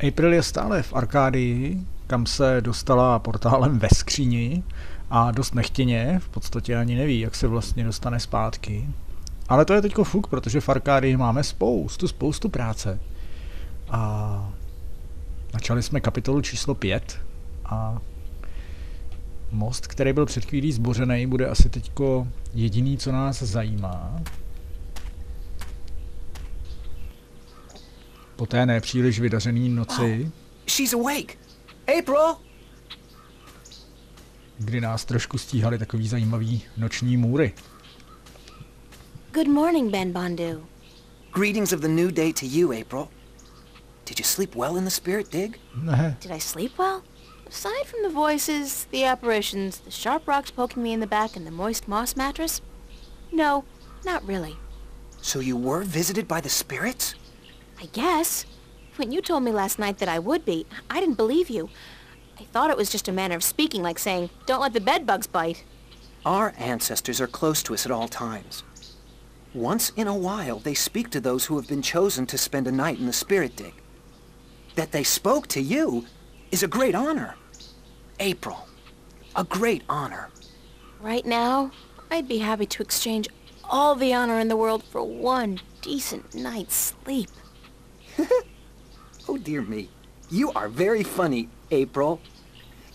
April je stále v Arkádii, kam se dostala portálem ve skříni a dost nechtěně, v podstatě ani neví, jak se vlastně dostane zpátky. Ale to je teďko fuk, protože v Arkádii máme spoustu práce. A začali jsme kapitolu číslo 5 a most, který byl před chvílí zbořený, bude asi teďko jediný, co nás zajímá. Po té nepříliš vydařený noci, She's awake. April! kdy nás trošku stíhaly takový zajímavý noční můry. Good morning, Ben Bondu. Greetings of the new day to you, April. Did you sleep well in the spirit dig? Ne, Did I sleep well? Aside from the voices, the apparitions, the sharp rocks poking me in the back, and the moist moss mattress? No, not really. So you were visited by the spirits? I guess. When you told me last night that I would be, I didn't believe you. I thought it was just a manner of speaking, like saying, don't let the bedbugs bite. Our ancestors are close to us at all times. Once in a while, they speak to those who have been chosen to spend a night in the spirit dig. That they spoke to you is a great honor. April, a great honor. Right now, I'd be happy to exchange all the honor in the world for one decent night's sleep. Oh dear me. You are very funny, April.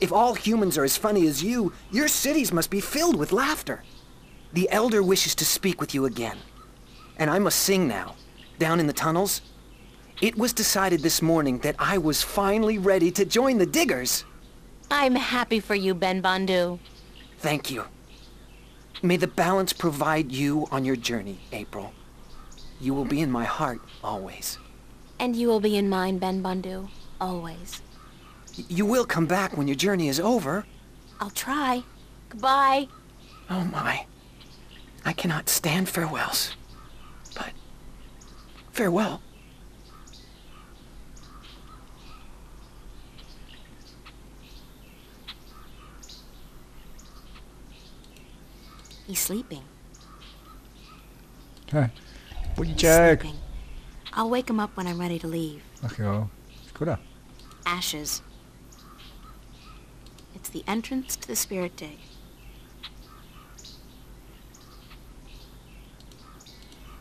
If all humans are as funny as you, your cities must be filled with laughter. The Elder wishes to speak with you again. And I must sing now, down in the tunnels. It was decided this morning that I was finally ready to join the diggers. I'm happy for you, Ben Bondu. Thank you. May the balance provide you on your journey, April. You will be in my heart always. And you will be in mine, Ben Bondu. Always. You will come back when your journey is over. I'll try. Goodbye. Oh my. I cannot stand farewells. But farewell. He's sleeping. He, He's budíček. sleeping. I'll wake him up when I'm ready to leave. Ach jo, škoda. Ashes. It's the entrance to the spirit dig.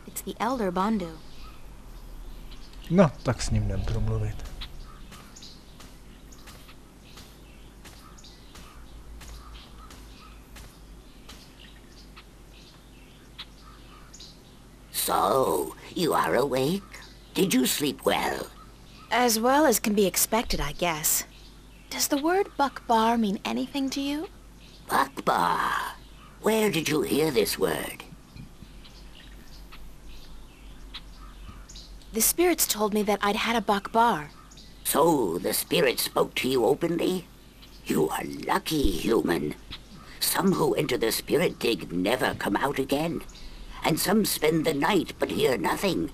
It's the Elder Bondu. No, tak s ním jdem promluvit. So, you are awake? Did you sleep well? As well as can be expected, I guess. Does the word Bakbar mean anything to you? Akbar. Where did you hear this word? The spirits told me that I'd had a Bakbar. So, the spirit spoke to you openly? You are lucky, human. Some who enter the spirit dig never come out again. And some spend the night but hear nothing.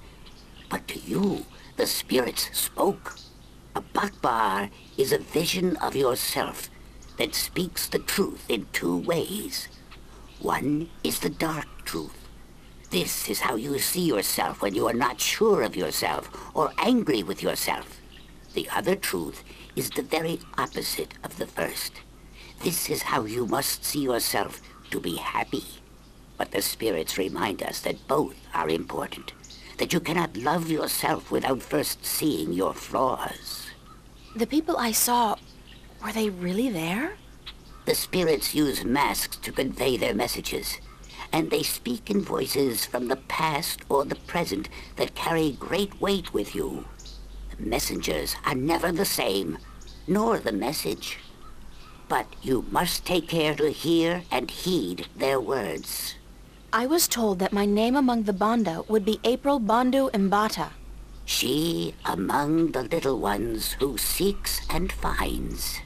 But to you, the spirits spoke. A Bakbar is a vision of yourself that speaks the truth in two ways. One is the dark truth. This is how you see yourself when you are not sure of yourself or angry with yourself. The other truth is the very opposite of the first. This is how you must see yourself to be happy. But the spirits remind us that both are important. That you cannot love yourself without first seeing your flaws. The people I saw, were they really there? The spirits use masks to convey their messages, and they speak in voices from the past or the present that carry great weight with you. The messengers are never the same, nor the message. But you must take care to hear and heed their words. I was told that my name among the Banda would be April Bondu Mbata. She among the little ones who seeks and finds.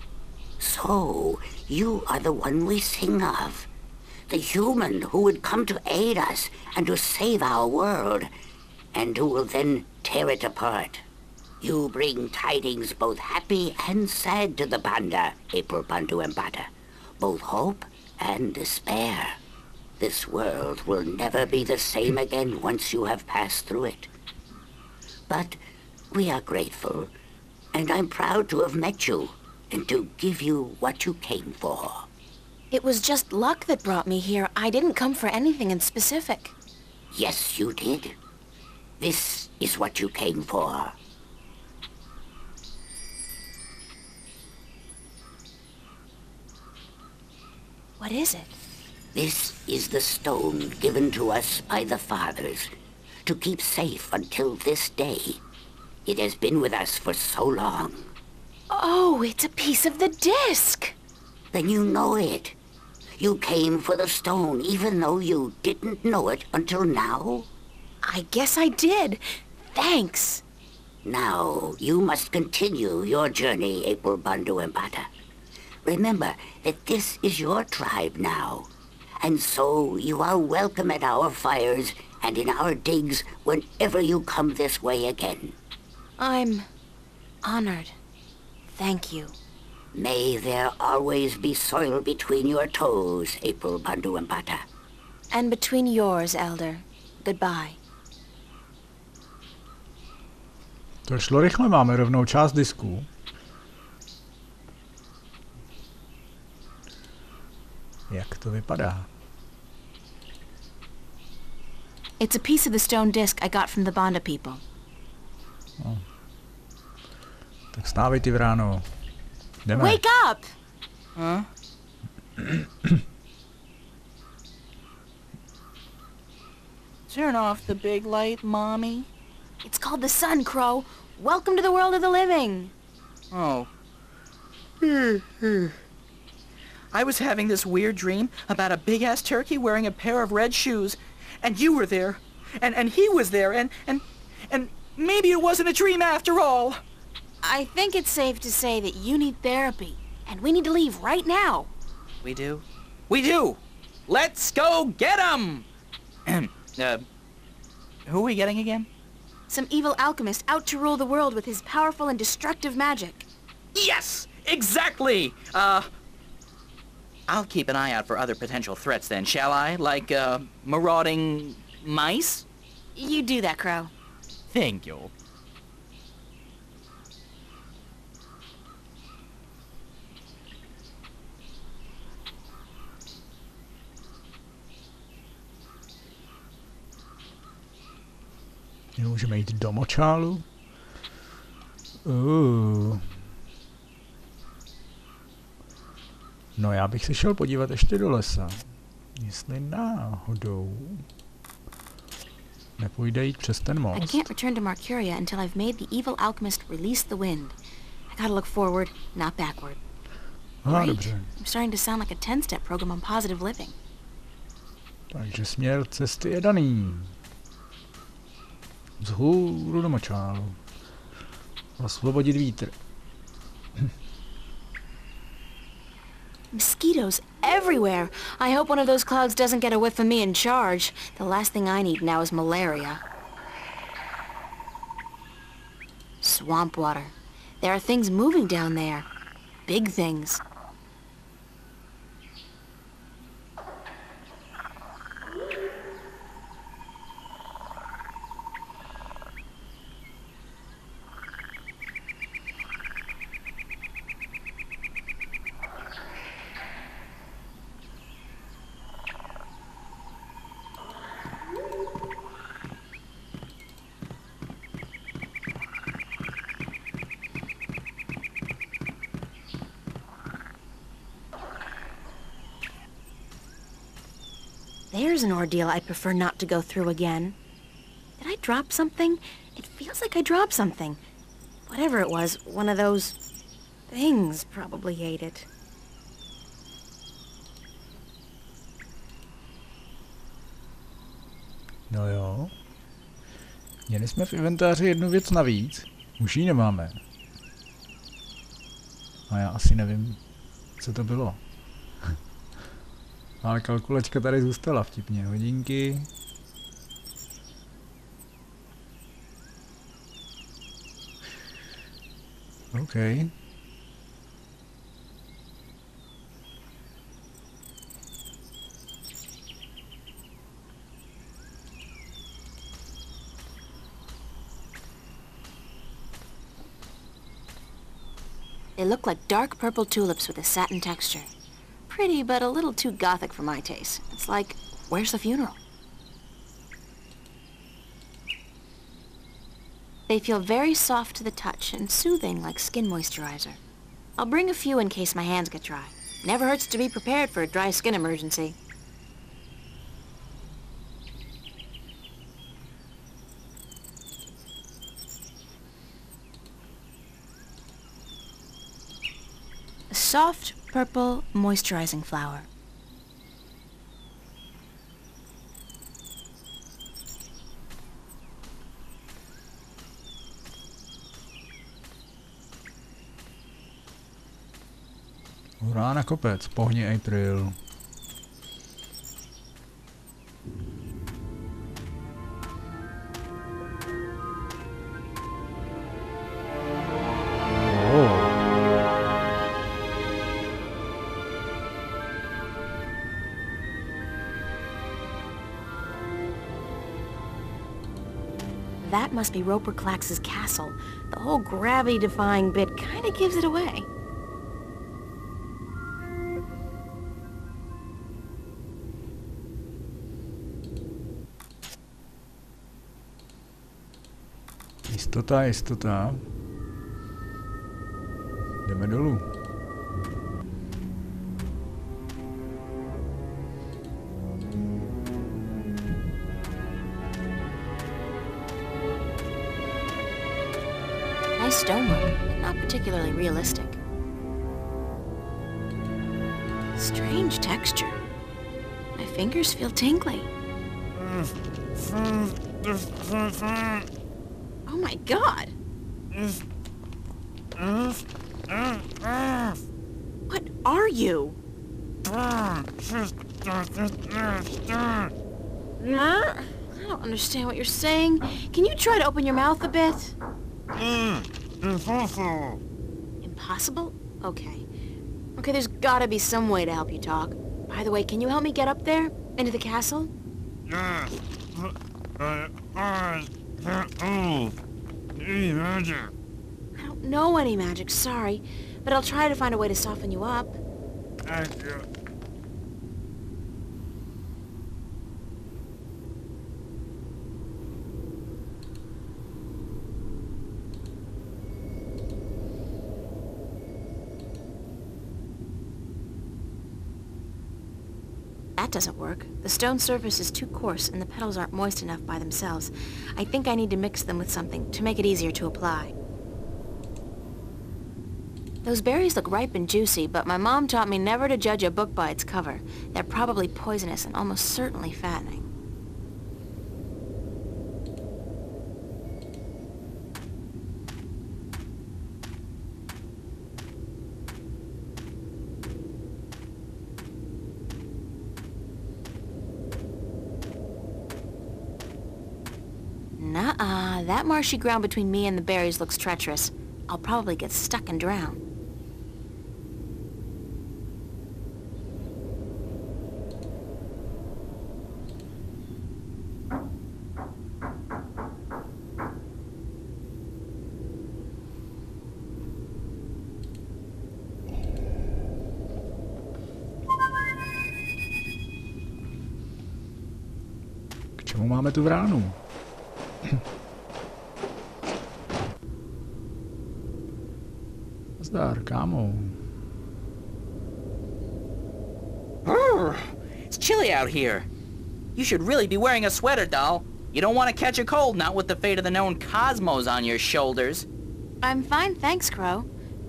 So, you are the one we sing of. The human who would come to aid us and to save our world, and who will then tear it apart. You bring tidings both happy and sad to the Banda, April Bondu Mbata. Both hope and despair. This world will never be the same again once you have passed through it. But we are grateful, And I'm proud to have met you and to give you what you came for. It was just luck that brought me here. I didn't come for anything in specific. Yes, you did. This is what you came for. What is it? This is the stone given to us by the Fathers to keep safe until this day. It has been with us for so long. Oh, it's a piece of the disc! Then you know it. You came for the stone even though you didn't know it until now? I guess I did. Thanks. Now, you must continue your journey, April Bandu Embata. Remember that this is your tribe now. And so you are welcome at our fires and in our digs whenever you come this way again. I'm honored. Thank you. May there always be soil between your toes, April Bandu Embata. And between yours, Elder. Goodbye. To šlo rychle, máme rovnou část disku. Jak to vypadá? It's a piece of the stone disc I got from the Banda people. No. Tak stávej ty vráno. Jdeme. Wake up! Huh? Turn off the big light, Mommy. It's called the sun, Crow. Welcome to the world of the living. Oh. I was having this weird dream about a big-ass turkey wearing a pair of red shoes, and you were there, and he was there, and maybe it wasn't a dream after all. I think it's safe to say that you need therapy, and we need to leave right now. We do? We do! Let's go get 'em! Who are we getting again? Some evil alchemist out to rule the world with his powerful and destructive magic. Yes! Exactly! I'll keep an eye out for other potential threats then, shall I? Like, marauding mice? You do that, Crow. Thank you. Můžeme jít do močálu. No já bych se šel podívat ještě do lesa. Jestli náhodou nepůjde jít přes ten I most. can't return to Marcuria until I've made the evil alchemist release the wind. I gotta look forward, not backward. Dobře. I'm starting to sound like a 10-step program on positive living. Takže směr cesty je daný. Vzhůru do močálu. Osvobodit vítr. Mosquitoes everywhere. I hope one of those clouds doesn't get a whiff of me in charge. The last thing I need now is malaria. Swamp water. There are things moving down there. Big things. There's an ordeal I'd prefer not to go through again. Did I drop something? It feels like I dropped something. Whatever it was, one of those things probably ate it. No jo. Měli jsme v inventáři jednu věc navíc. Už ji nemáme. A já asi nevím, co to bylo. Ale kalkulačka tady zůstala vtipně. Hodinky. OK. They look like dark purple tulips with a satin texture. Pretty, but a little too gothic for my taste. It's like, where's the funeral? They feel very soft to the touch and soothing like skin moisturizer. I'll bring a few in case my hands get dry. Never hurts to be prepared for a dry skin emergency. A soft purple moisturizing flower. Hurá na kopec, pohni April. That must be Roper Klax's castle. The whole gravity-defying bit kinda gives it away. Jistota, jistota. Jdeme dolů. Nice stonework, but not particularly realistic. Strange texture. My fingers feel tingly. Oh my god! What are you? I don't understand what you're saying. Can you try to open your mouth a bit? Impossible? Okay. Okay, there's gotta be some way to help you talk. By the way, can you help me get up there? Into the castle? I don't know any magic, sorry. But I'll try to find a way to soften you up. That doesn't work. The stone surface is too coarse and the petals aren't moist enough by themselves. I think I need to mix them with something to make it easier to apply. Those berries look ripe and juicy, but my mom taught me never to judge a book by its cover. They're probably poisonous and almost certainly fattening. Nuh-uh, that marshy ground between me and the berries looks treacherous. I'll probably get stuck and drown. K čemu máme tu vránu? Zdar, kámo. It's chilly out here. You should really be wearing a sweater, doll. You don't want to catch a cold, not with the fate of the known cosmos on your shoulders. I'm fine, thanks, Crow.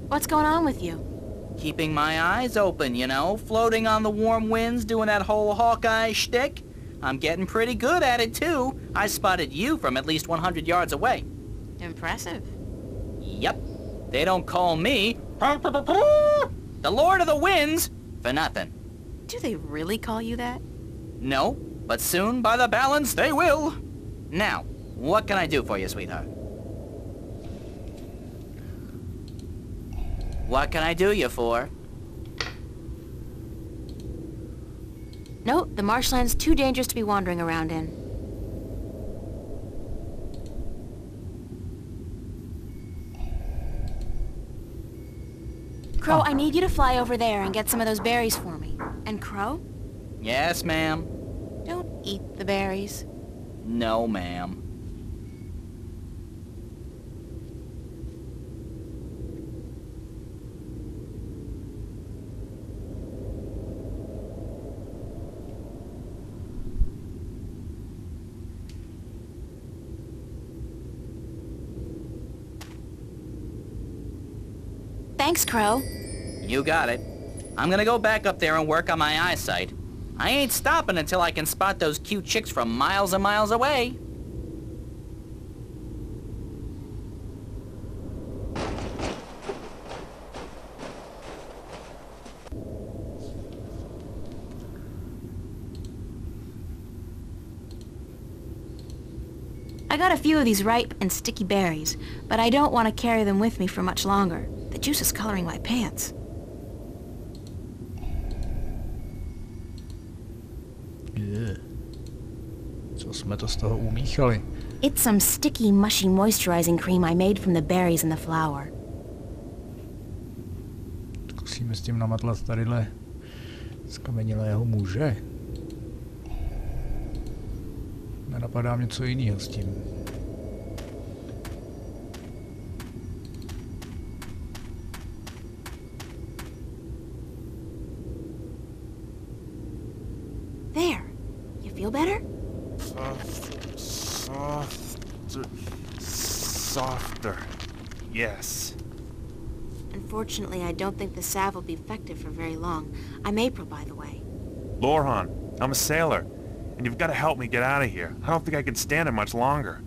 What's going on with you? Keeping my eyes open, you know, floating on the warm winds, doing that whole Hawkeye shtick. I'm getting pretty good at it, too. I spotted you from at least 100 yards away. Impressive. Yep. They don't call me the Lord of the Winds for nothing. Do they really call you that? No, but soon, by the balance, they will. Now, what can I do for you, sweetheart? What can I do you for? No, the marshland's too dangerous to be wandering around in. Crow, I need you to fly over there and get some of those berries for me. And Crow, Yes, ma'am. don't eat the berries. No, ma'am. Thanks, Crow. You got it. I'm gonna go back up there and work on my eyesight. I ain't stopping until I can spot those cute chicks from miles and miles away. I got a few of these ripe and sticky berries, but I don't want to carry them with me for much longer. The juice is coloring my pants. Co jsme to z toho umíchali? It's some sticky, mushy moisturizing cream I made from the berries and the flour. Zkusíme s tím namatlat tadyhle skamenělého muže. Nenapadá mě co jiného s tím. There. You feel better? Softer. Yes. Unfortunately, I don't think the salve will be effective for very long. I'm April, by the way. Lorhan, I'm a sailor, and you've got to help me get out of here. I don't think I can stand it much longer.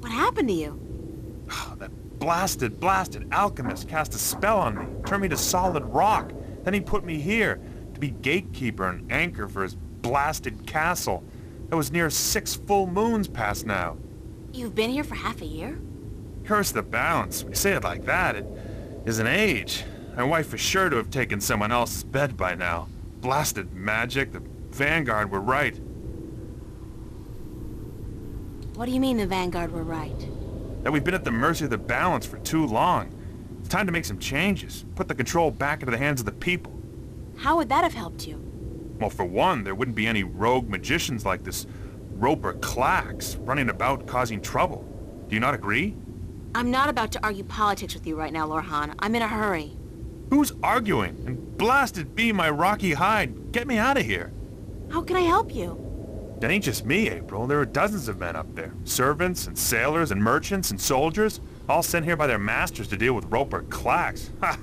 What happened to you? That blasted alchemist cast a spell on me, turned me to solid rock. Then he put me here, to be gatekeeper and anchor for his blasted castle. That was near 6 full moons past now. You've been here for half a year? Curse the balance. When you say it like that, it is an age. My wife is sure to have taken someone else's bed by now. Blasted magic. The Vanguard were right. What do you mean the Vanguard were right? That we've been at the mercy of the balance for too long. It's time to make some changes. Put the control back into the hands of the people. How would that have helped you? Well, for one, there wouldn't be any rogue magicians like this Roper Clax running about causing trouble. Do you not agree? I'm not about to argue politics with you right now, Lorhan. I'm in a hurry. Who's arguing? And blasted be my rocky hide. Get me out of here. How can I help you? It ain't just me, April. There are dozens of men up there. Servants and sailors and merchants and soldiers, all sent here by their masters to deal with Roper Clax. Ha!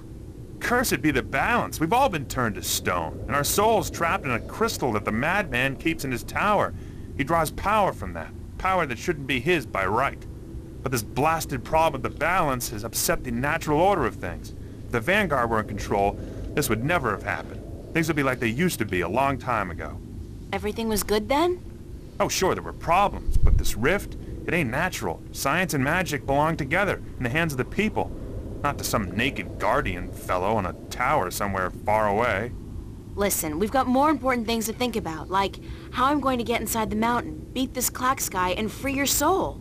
Cursed be the balance. We've all been turned to stone, and our souls trapped in a crystal that the madman keeps in his tower. He draws power from that, power that shouldn't be his by right. But this blasted problem with the balance has upset the natural order of things. If the Vanguard were in control, this would never have happened. Things would be like they used to be a long time ago. Everything was good then? Oh, sure, there were problems, but this rift, it ain't natural. Science and magic belong together in the hands of the people, not to some naked guardian fellow on a tower somewhere far away. Listen, we've got more important things to think about, like how I'm going to get inside the mountain, beat this Clax guy, and free your soul.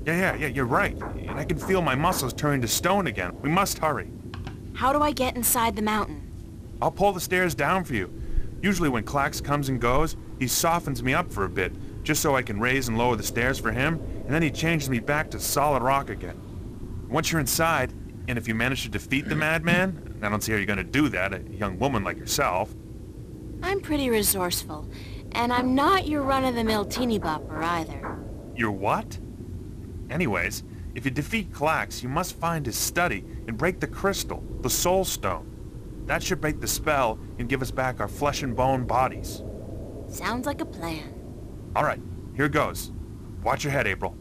Yeah, you're right. And I can feel my muscles turning to stone again. We must hurry. How do I get inside the mountain? I'll pull the stairs down for you. Usually when Clax comes and goes, he softens me up for a bit, just so I can raise and lower the stairs for him, and then he changes me back to solid rock again. Once you're inside, and if you manage to defeat the madman, I don't see how you're gonna do that, a young woman like yourself. I'm pretty resourceful, and I'm not your run-of-the-mill teeny bopper either. You're what? Anyways, if you defeat Clax, you must find his study and break the crystal, the Soul Stone. That should break the spell and give us back our flesh and bone bodies. Sounds like a plan. All right, here goes. Watch your head, April.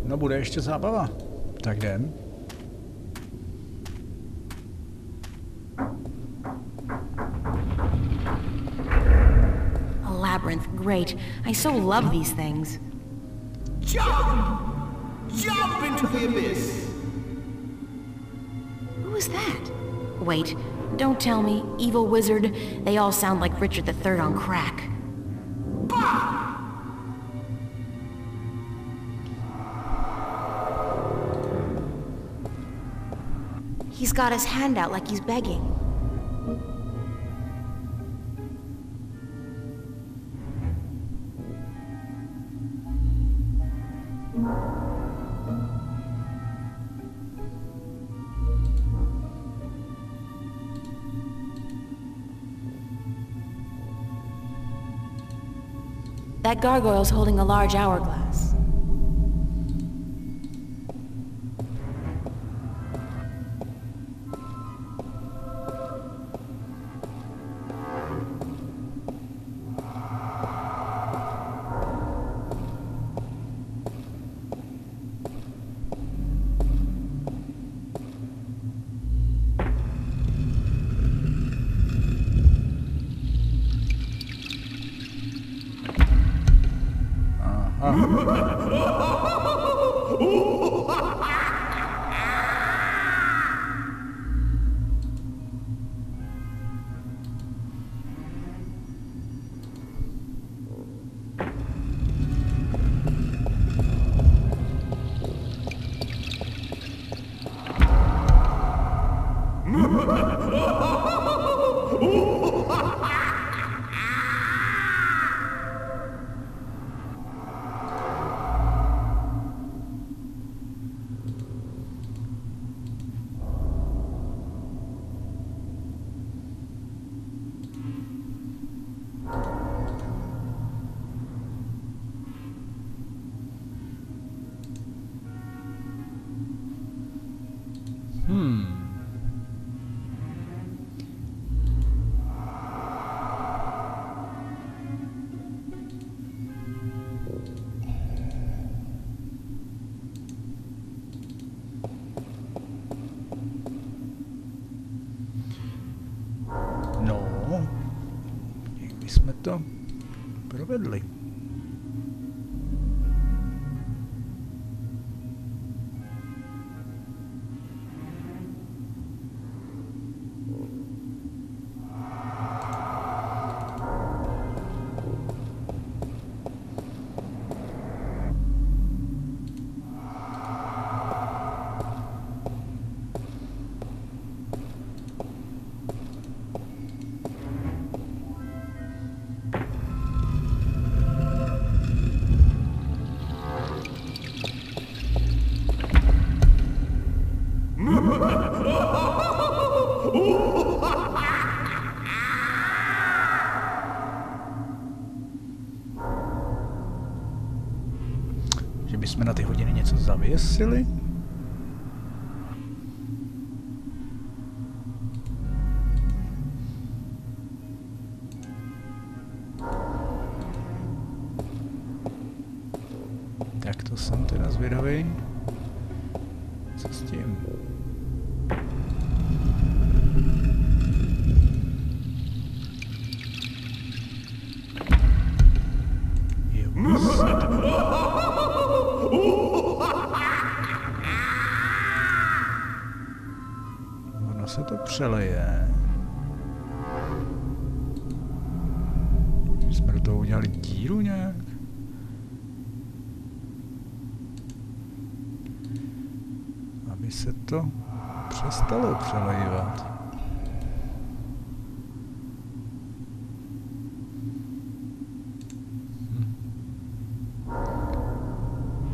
No bude ještě zábava. Tak jdem. A labyrinth. Great. I so love these things. Jump! Jump into the abyss! Who is that? Wait, don't tell me. Evil wizard. They all sound like Richard III on crack. Bah! He's got his hand out like he's begging. That gargoyle's holding a large hourglass. Jsme to provedli. Že bychom na ty hodiny něco zavěsili? Tak to jsem teda zvědavý. Co s tím? Ono se to přeleje. Jsme do toho udělali díru nějak? Aby se to přestalo přelejvat.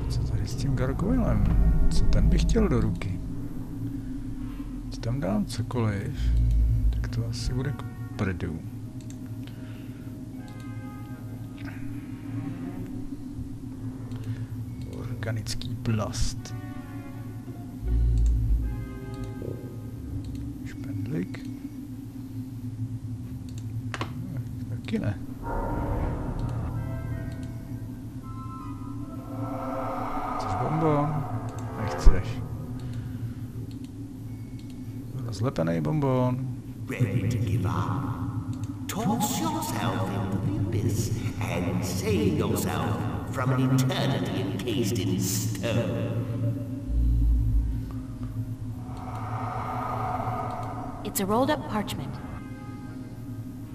Co tady s tím gargoylem? Co ten by chtěl do ruky? Když tam dám cokoliv, tak to asi bude k prdu. Organický plast. Špendlík. Taky ne. Chceš bonbon? Nechceš. Rozlepený bonbon. Ready to give up? Toss yourself into the abyss and save yourself from an eternity encased in stone. It's a rolled up parchment.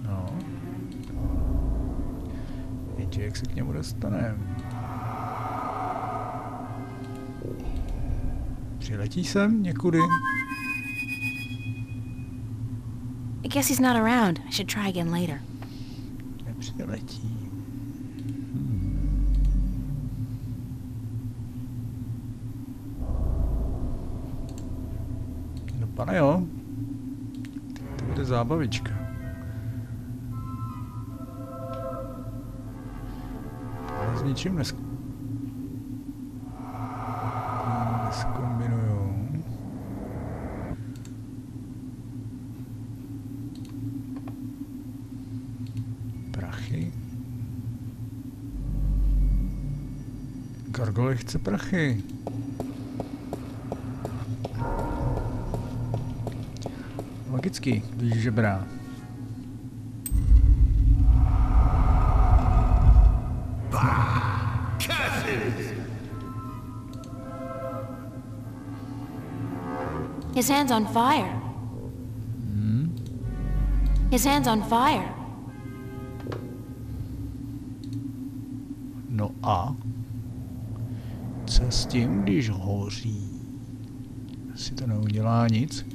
No. Jenže jak se k němu dostaneme? Přiletí sem někudy? I guess he's not around. I should try again later. Nepřiletí. No pane jo. To bude zábavička. Ale s ničím neskombinuju. Prachy. Gargoyle chce prachy. Logicky, když žebrá. His hand's on fire. His hand's on fire. No a? Co s tím, když hoří? Asi to neudělá nic.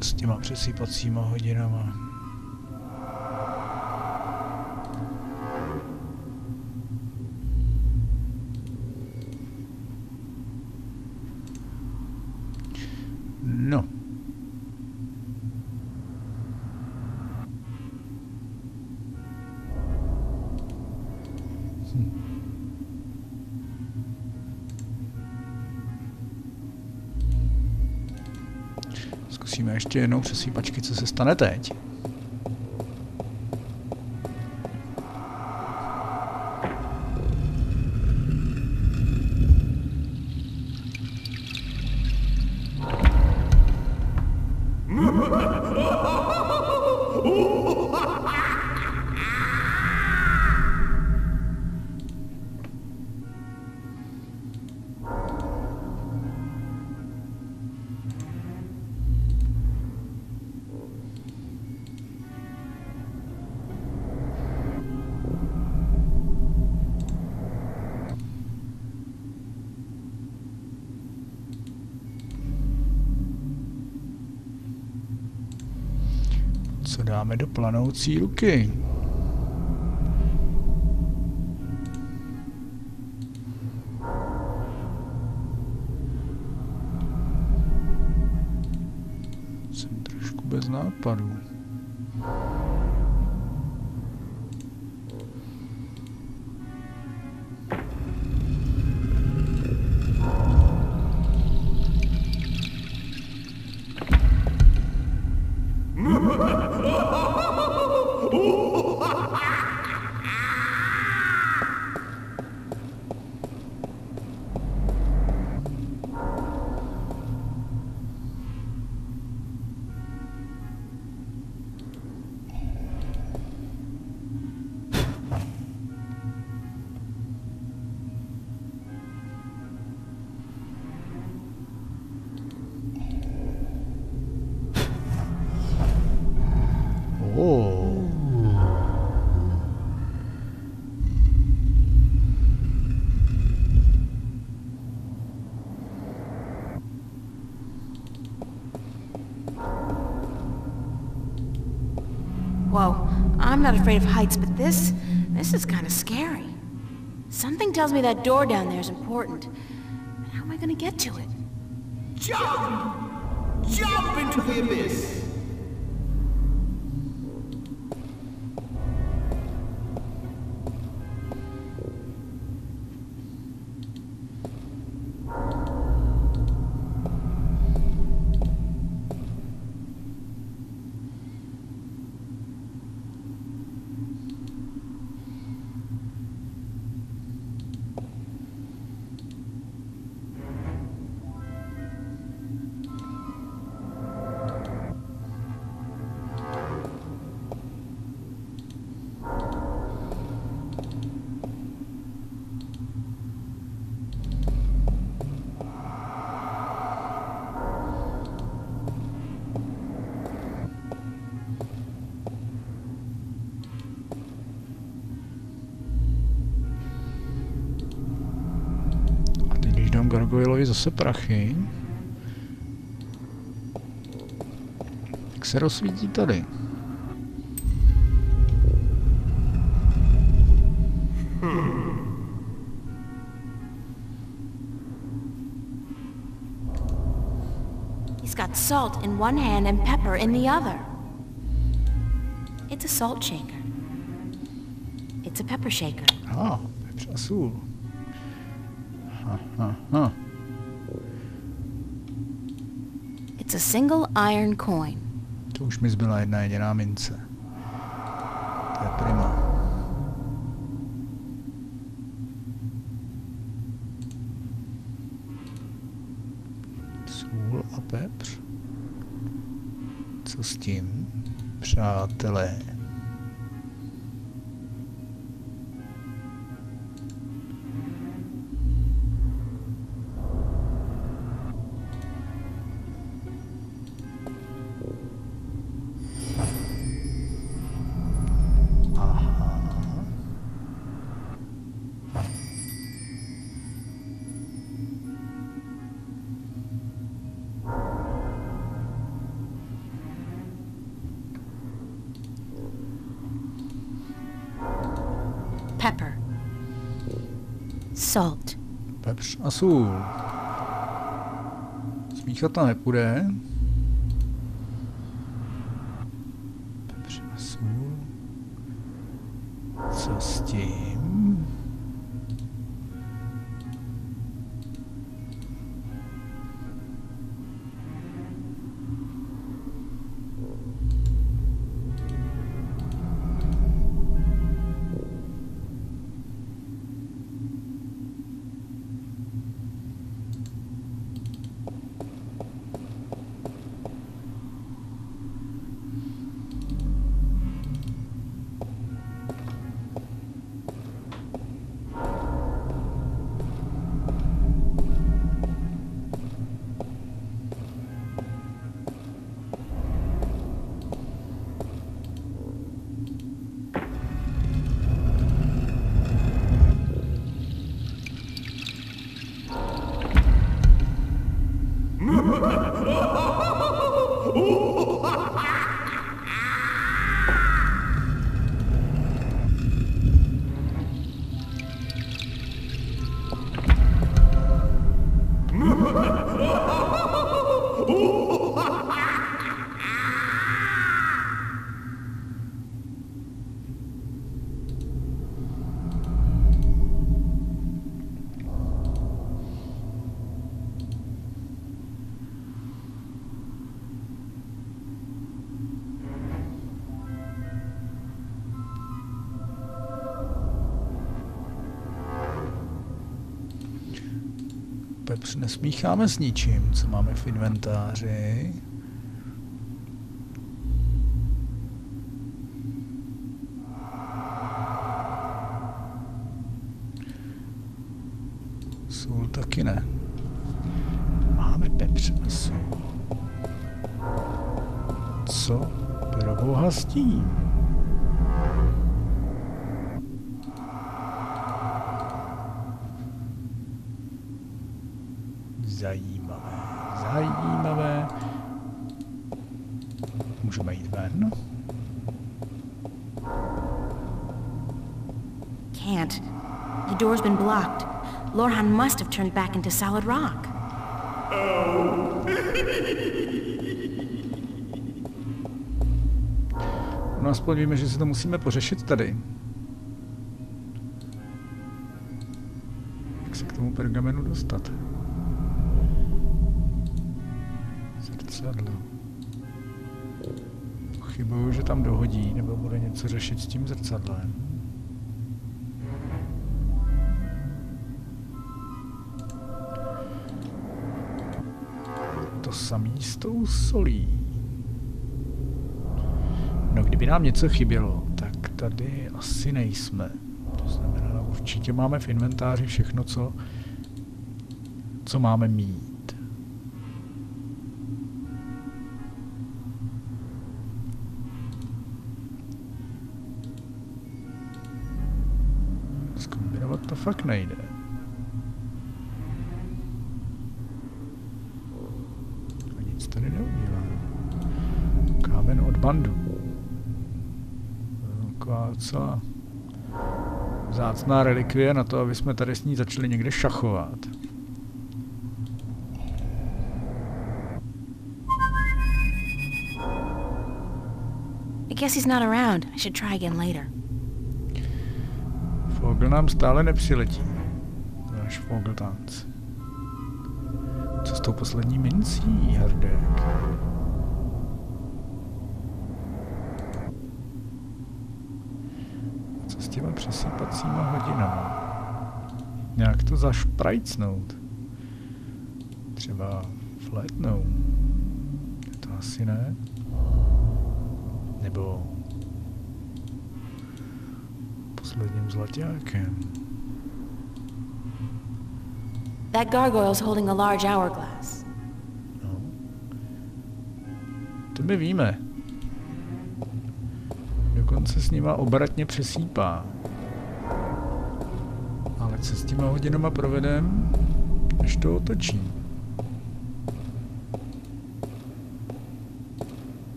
S těma přesypacíma hodinama. No. Zkusíme ještě jednou přesýpačky, co se stane teď. Co dáme do planoucí ruky? Jsem trošku bez nápadu. Whoa, I'm not afraid of heights, but this is kind of scary. Something tells me that door down there is important. But how am I gonna get to it? Jump! Jump into the abyss! gargoylovi zase prachy. Jak se rozsvítí tady? He's got salt in one hand and pepper in the other. It's a salt shaker. It's a pepper shaker. Pepř a sůl. It's a single iron coin. To už mi zbyla jedna jediná mince. To je prima. Sůl a pepř. Co s tím, přátelé? Pepper. Salt. Pepř a sůl. Smíchat to nepůjde. Pepř a sůl. Co s tím? Pepř nesmícháme s ničím, co máme v inventáři. Sůl taky ne. Máme pepř a sůl. Co pro boha s tím? Zajímavé. Můžeme jít ven? Can't. The door's been blocked. Lorhan must have turned back into solid rock. No aspoň víme, že si to musíme pořešit tady. Jak se k tomu pergamenu dostat? Zrcadlo. Pochybuju, že tam dohodí, nebo bude něco řešit s tím zrcadlem. To samý s tou solí. No kdyby nám něco chybělo, tak tady asi nejsme. To znamená, určitě máme v inventáři všechno, co máme mít. Zkombinovat to fakt nejde. nic tady neudělá. Kámen od bandu. Taková docela vzácná relikvie na to, aby jsme tady s ní začali někde šachovat. I guess he's not around. I should try again later. Fogl nám stále nepřiletí. Náš Fogeltanc. Co s tou poslední mincí, hrdek? Co s těma přesýpacíma hodinama? Nějak to zašprajcnout. Třeba flétnou. To asi ne. Nebo posledním zlaťákem. That gargoyle's holding a large hourglass. No. To my víme. Dokonce s nima obratně přesýpá. Ale co s těma hodinama provedem, než to otočí?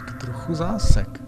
Tak trochu zásek.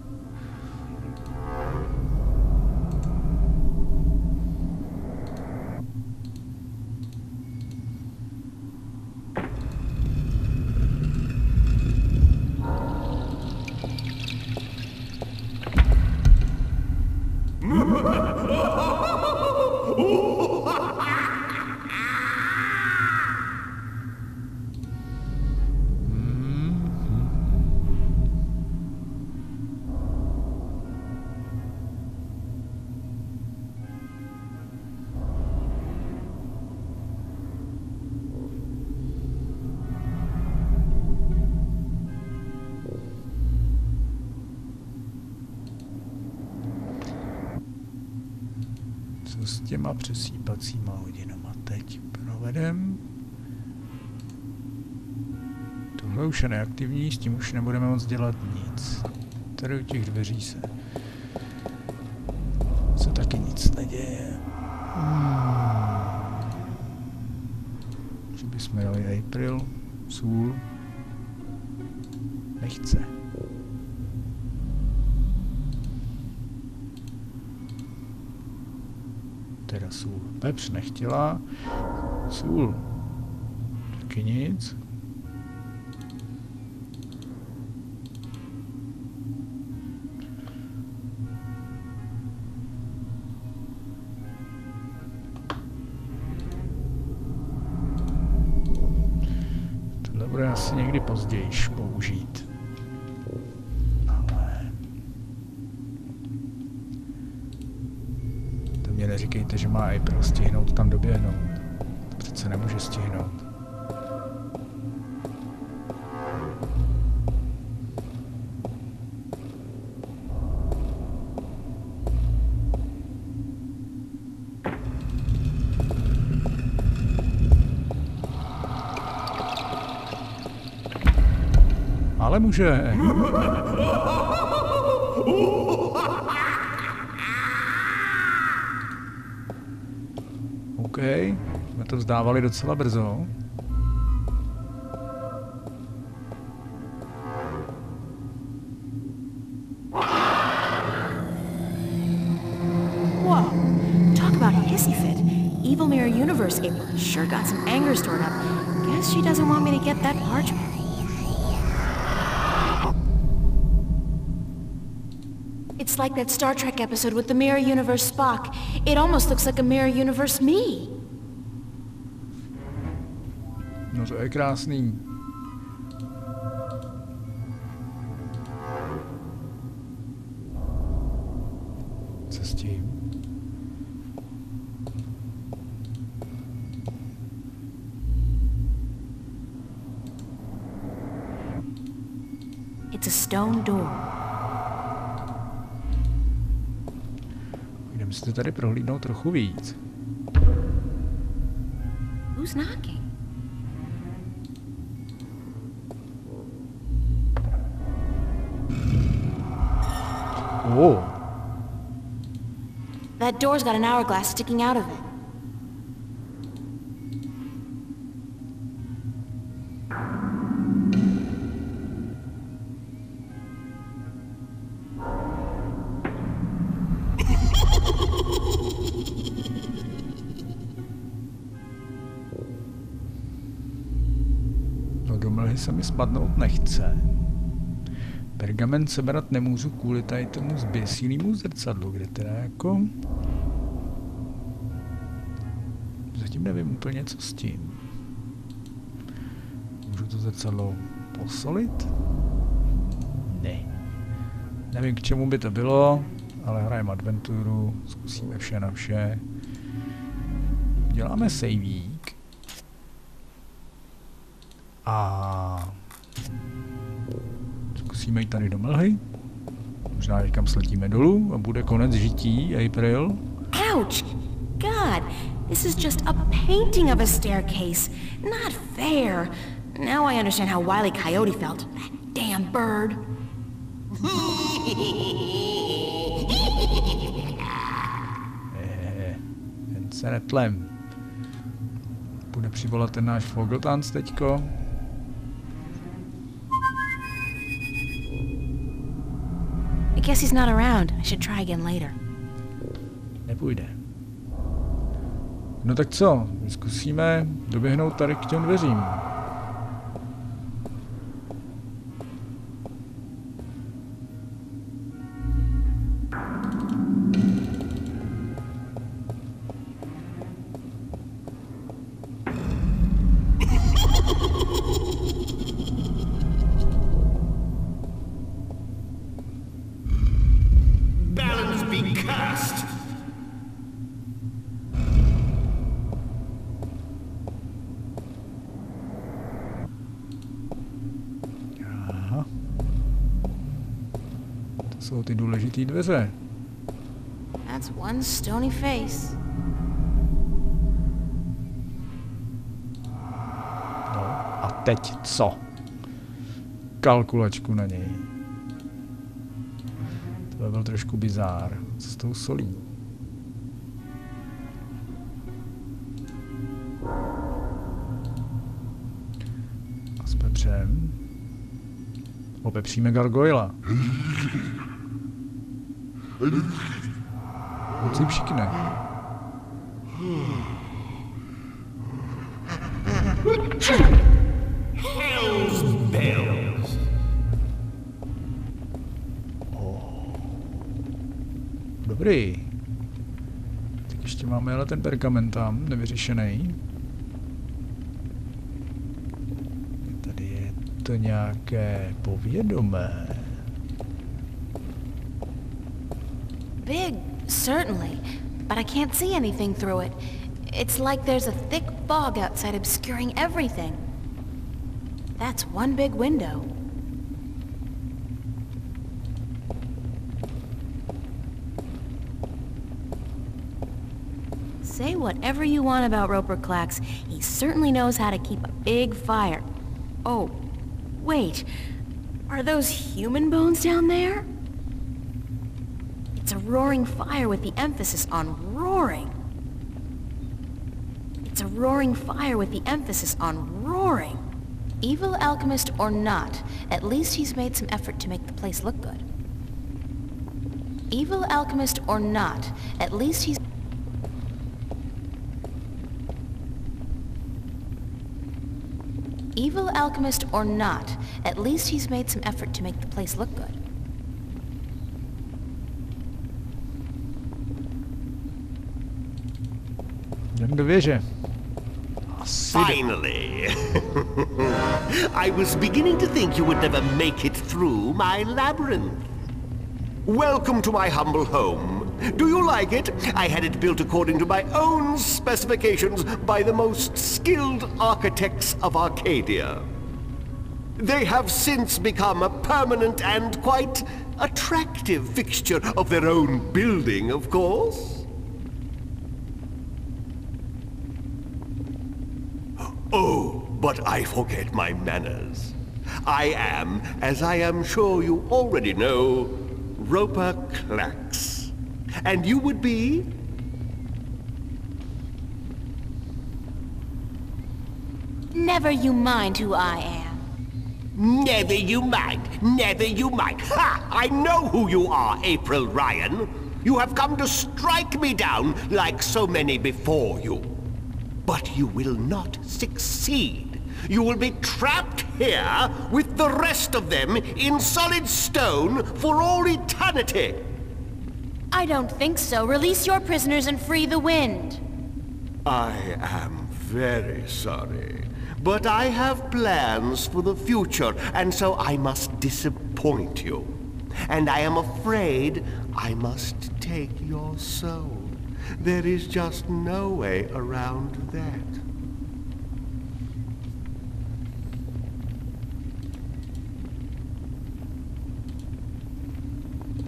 Co s těma přesýpacíma hodinama teď provedem? Tohle už je neaktivní, s tím už nebudeme moc dělat nic. Tady u těch dveří se taky nic neděje. Že bychom dali April, sůl. Nechce. Teda sůl. Pepř nechtěla. Sůl. Taky nic. Tohle bude asi někdy později použít. Neříkejte, že má April stihnout tam doběhnout. To přece nemůže stihnout. stále může. OK, jsme to vzdávali docela brzo. Whoa, talk about a hissy fit. Evil Mirror Universe April sure got some anger stored up. Guess she doesn't want me to get that parchment. It's like that Star Trek episode with the Mirror Universe Spock. It almost looks like a Mirror Universe me. No to je krásný. Co s tím? It's a stone door. Jdeme si to tady prohlídnout trochu víc. Who's knocking? Oh. That door's got an hourglass sticking out of it. No do mlhy se mi spadnout nechce. Pergament sebrat nemůžu kvůli tady tomu zběsilýmu zrcadlu, kde teda jako... Zatím nevím úplně, co s tím. Můžu to zrcadlo posolit? Ne. Nevím, k čemu by to bylo, ale hrajeme adventuru, zkusíme vše na vše. Děláme saveík. A... Zkusíme jít tady do mlhy. Možná někam sletíme dolů a bude konec žití, April. Ouch! God, this is just a painting of a staircase. Not fair. Now I understand how Wile E. Coyote felt. That damn bird. Jen se netlem. Bude přivolat ten náš Fogeltanz teďko. I guess he's not around. I should try again later. Nepůjde. No tak co? Zkusíme doběhnout tady k těm dveřím. Balance be cast. Aha. To jsou ty důležitý dveře. That's one stony face. No a teď co? Kalkulačku na něj. To byl trošku bizár. Co s tou solí? A s pepřem. Opepříme gargoyla. Moc jí přikne. Hell's bells. Dobrý. Tak ještě máme ale ten pergament tam, nevyřešený. Tady je to nějaké povědomé. Big, certainly, but I can't see anything through it. It's like there's a thick fog outside obscuring everything. That's one big window. Say whatever you want about Roper Klacks, he certainly knows how to keep a big fire. Oh, wait. Are those human bones down there? It's a roaring fire with the emphasis on roaring. It's a roaring fire with the emphasis on roaring. Evil alchemist or not, at least he's made some effort to make the place look good. Evil alchemist or not, at least he's... Evil alchemist or not, at least he's made some effort to make the place look good. Jdem do věže. Finally! I was beginning to think you would never make it through my labyrinth. Welcome to my humble home. Do you like it? I had it built according to my own specifications by the most skilled architects of Arcadia. They have since become a permanent and quite attractive fixture of their own building, of course. Oh, but I forget my manners. I am, as I am sure you already know, Roper Klacks. And you would be? Never you mind who I am. Never you mind, never you mind. Ha! I know who you are, April Ryan. You have come to strike me down like so many before you. But you will not succeed. You will be trapped here with the rest of them in solid stone for all eternity. I don't think so. Release your prisoners and free the wind. I am very sorry, but I have plans for the future, and so I must disappoint you. And I am afraid I must take your soul. There is just no way around that.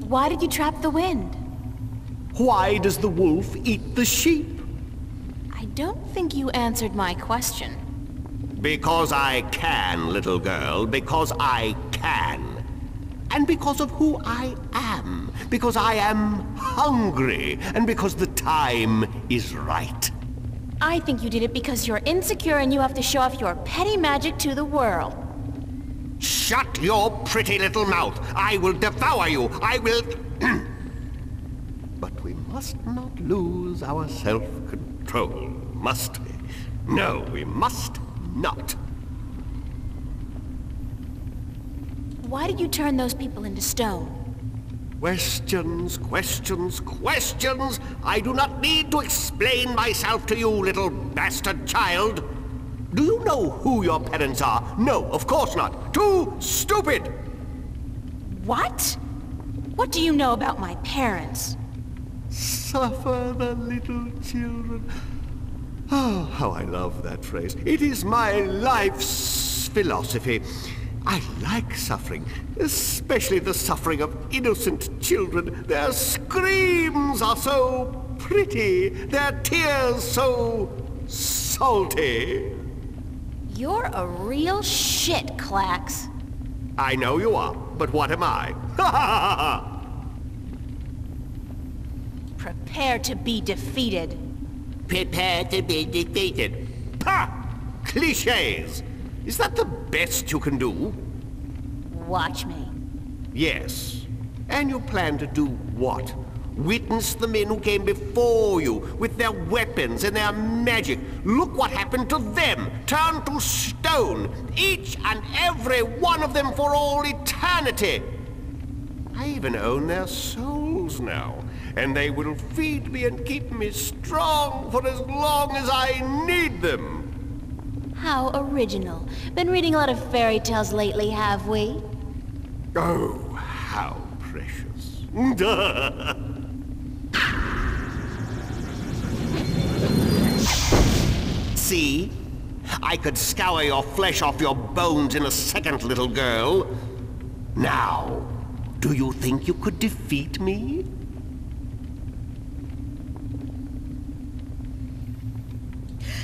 Why did you trap the wind? Why does the wolf eat the sheep? I don't think you answered my question. Because I can, little girl, because I can. And because of who I am. Because I am hungry, and because the time is right. I think you did it because you're insecure and you have to show off your petty magic to the world. Shut your pretty little mouth! I will devour you! I will... But we must not lose our self-control, must we? No, we must not. Why did you turn those people into stone? Questions, questions, questions! I do not need to explain myself to you, little bastard child. Do you know who your parents are? No, of course not. Too stupid! What? What do you know about my parents? Suffer the little children. Oh, how I love that phrase. It is my life's philosophy. I like suffering, especially the suffering of innocent children. Their screams are so pretty, their tears so salty. You're a real shit, Klacks. I know you are, but what am I? Ha ha ha! Prepare to be defeated. Prepare to be defeated. Pah! Clichés! Is that the best you can do? Watch me. Yes. And you plan to do what? Witness the men who came before you with their weapons and their magic. Look what happened to them. Turned to stone. Each and every one of them for all eternity. I even own their souls now. And they will feed me and keep me strong for as long as I need them. How original. Been reading a lot of fairy tales lately, have we? Oh, how precious. See? I could scour your flesh off your bones in a second, little girl. Now, do you think you could defeat me?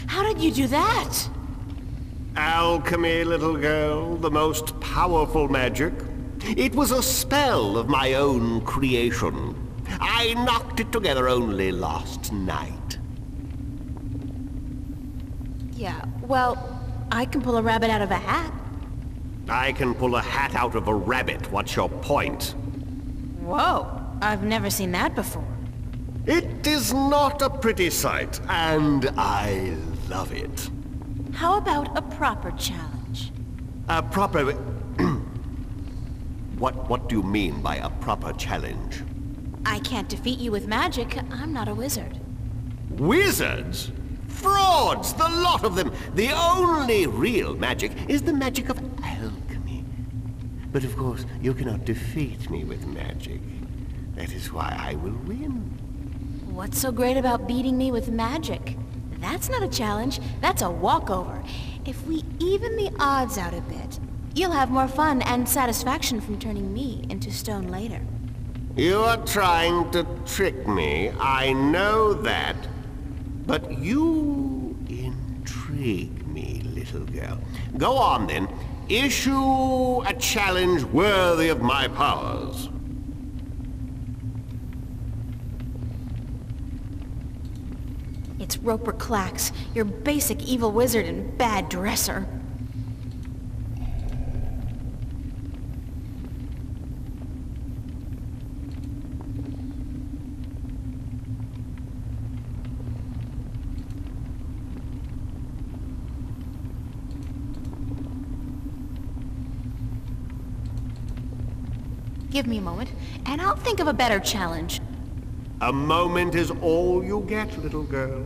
How did you do that? Alchemy, little girl, the most powerful magic. It was a spell of my own creation. I knocked it together only last night. Yeah, well, I can pull a rabbit out of a hat. I can pull a hat out of a rabbit. What's your point? Whoa, I've never seen that before. It is not a pretty sight, and I love it. How about a proper challenge? A proper... What do you mean by a proper challenge? I can't defeat you with magic. I'm not a wizard. Wizards? Frauds, the lot of them. The only real magic is the magic of alchemy. But of course, you cannot defeat me with magic. That is why I will win. What's so great about beating me with magic? That's not a challenge. That's a walkover. If we even the odds out a bit, you'll have more fun and satisfaction from turning me into stone later. You are trying to trick me. I know that. But you intrigue me, little girl. Go on, then. Issue a challenge worthy of my powers. It's Roper Klacks, your basic evil wizard and bad dresser. Give me a moment, and I'll think of a better challenge. A moment is all you get, little girl.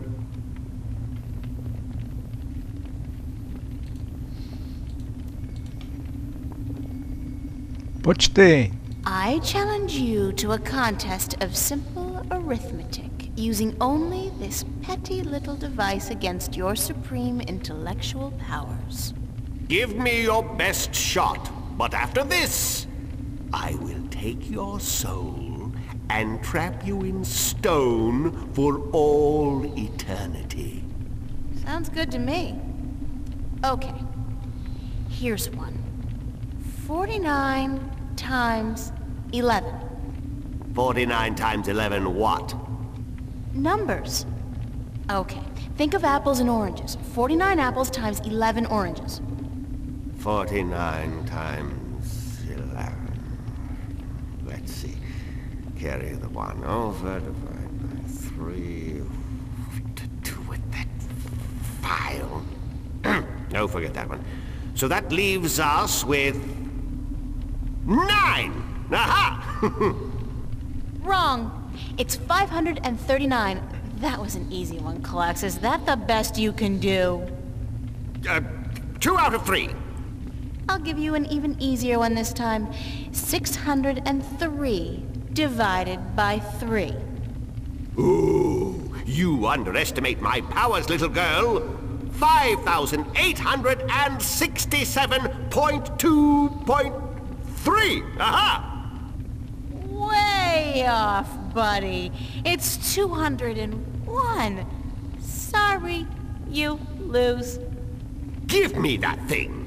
Počty. I challenge you to a contest of simple arithmetic, using only this petty little device against your supreme intellectual powers. Give me your best shot, but after this, I will take your soul and trap you in stone for all eternity. Sounds good to me. Okay, here's one. 49 times 11. 49 times 11 what? Numbers. Okay, think of apples and oranges. 49 apples times 11 oranges. 49 times 11. Let's see. Carry the 1 over, divide by 3. What to do with that file? No, forget that one. So that leaves us with 9! Aha! Wrong. It's 539. That was an easy one, Klacks. Is that the best you can do? 2 out of 3. I'll give you an even easier one this time. 603 divided by 3. Ooh, you underestimate my powers, little girl. 5,867.2.3. Aha! Way off, buddy. It's 201. Sorry, you lose. Give me that thing.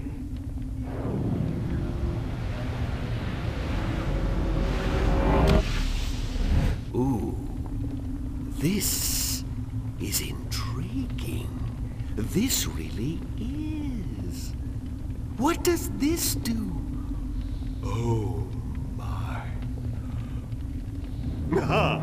Ooh, this is intriguing. This really is. What does this do? Oh, my. Aha!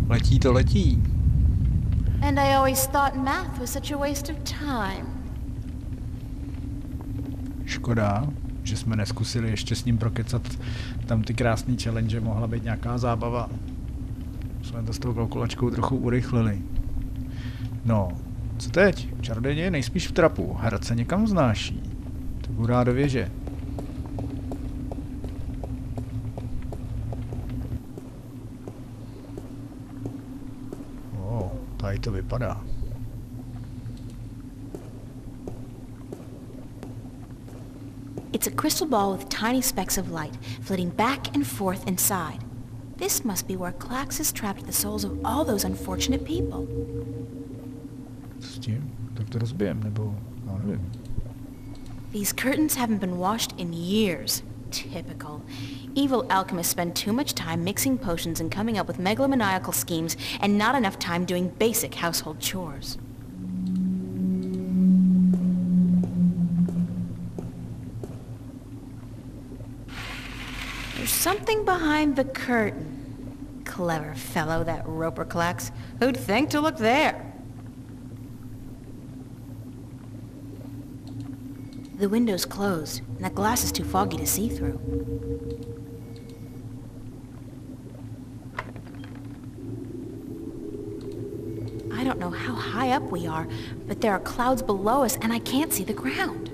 Letí to letí. And I always thought math was such a waste of time. Škoda, že jsme neskusili ještě s ním prokecat tam ty krásný challenge, mohla být nějaká zábava. Jsme to s tou kalkulačkou trochu urychlili. No, co teď? Čaroděj je nejspíš v trapu. Hrad se někam vznáší. To budá do věže. Tady to vypadá. It's a crystal ball with tiny specks of light, flitting back and forth inside. This must be where Klax has trapped the souls of all those unfortunate people. Co s tím? Tak to rozbijem, nebo... já nevím. These curtains haven't been washed in years. Typical. Evil alchemists spend too much time mixing potions and coming up with megalomaniacal schemes, and not enough time doing basic household chores. There's something behind the curtain. Clever fellow, that Roper Klax. Who'd think to look there? The window's closed, and that glass is too foggy to see through. I don't know how high up we are, but there are clouds below us, and I can't see the ground.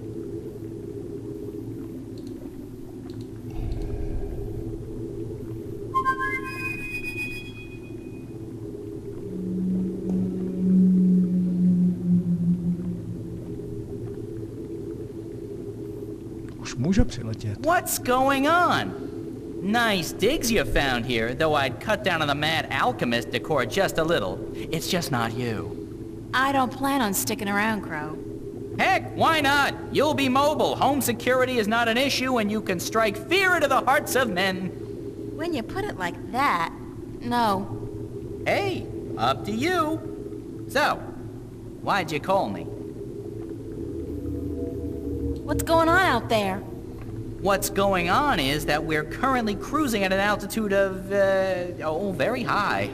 Může přiletět. What's going on? Nice digs you found here, though I'd cut down on the mad alchemist decor just a little. It's just not you. I don't plan on sticking around, Crow. Heck, why not? You'll be mobile. Home security is not an issue, and you can strike fear into the hearts of men. When you put it like that, no. Hey, up to you. So, why'd you call me? What's going on out there? What's going on is that we're currently cruising at an altitude of, very high.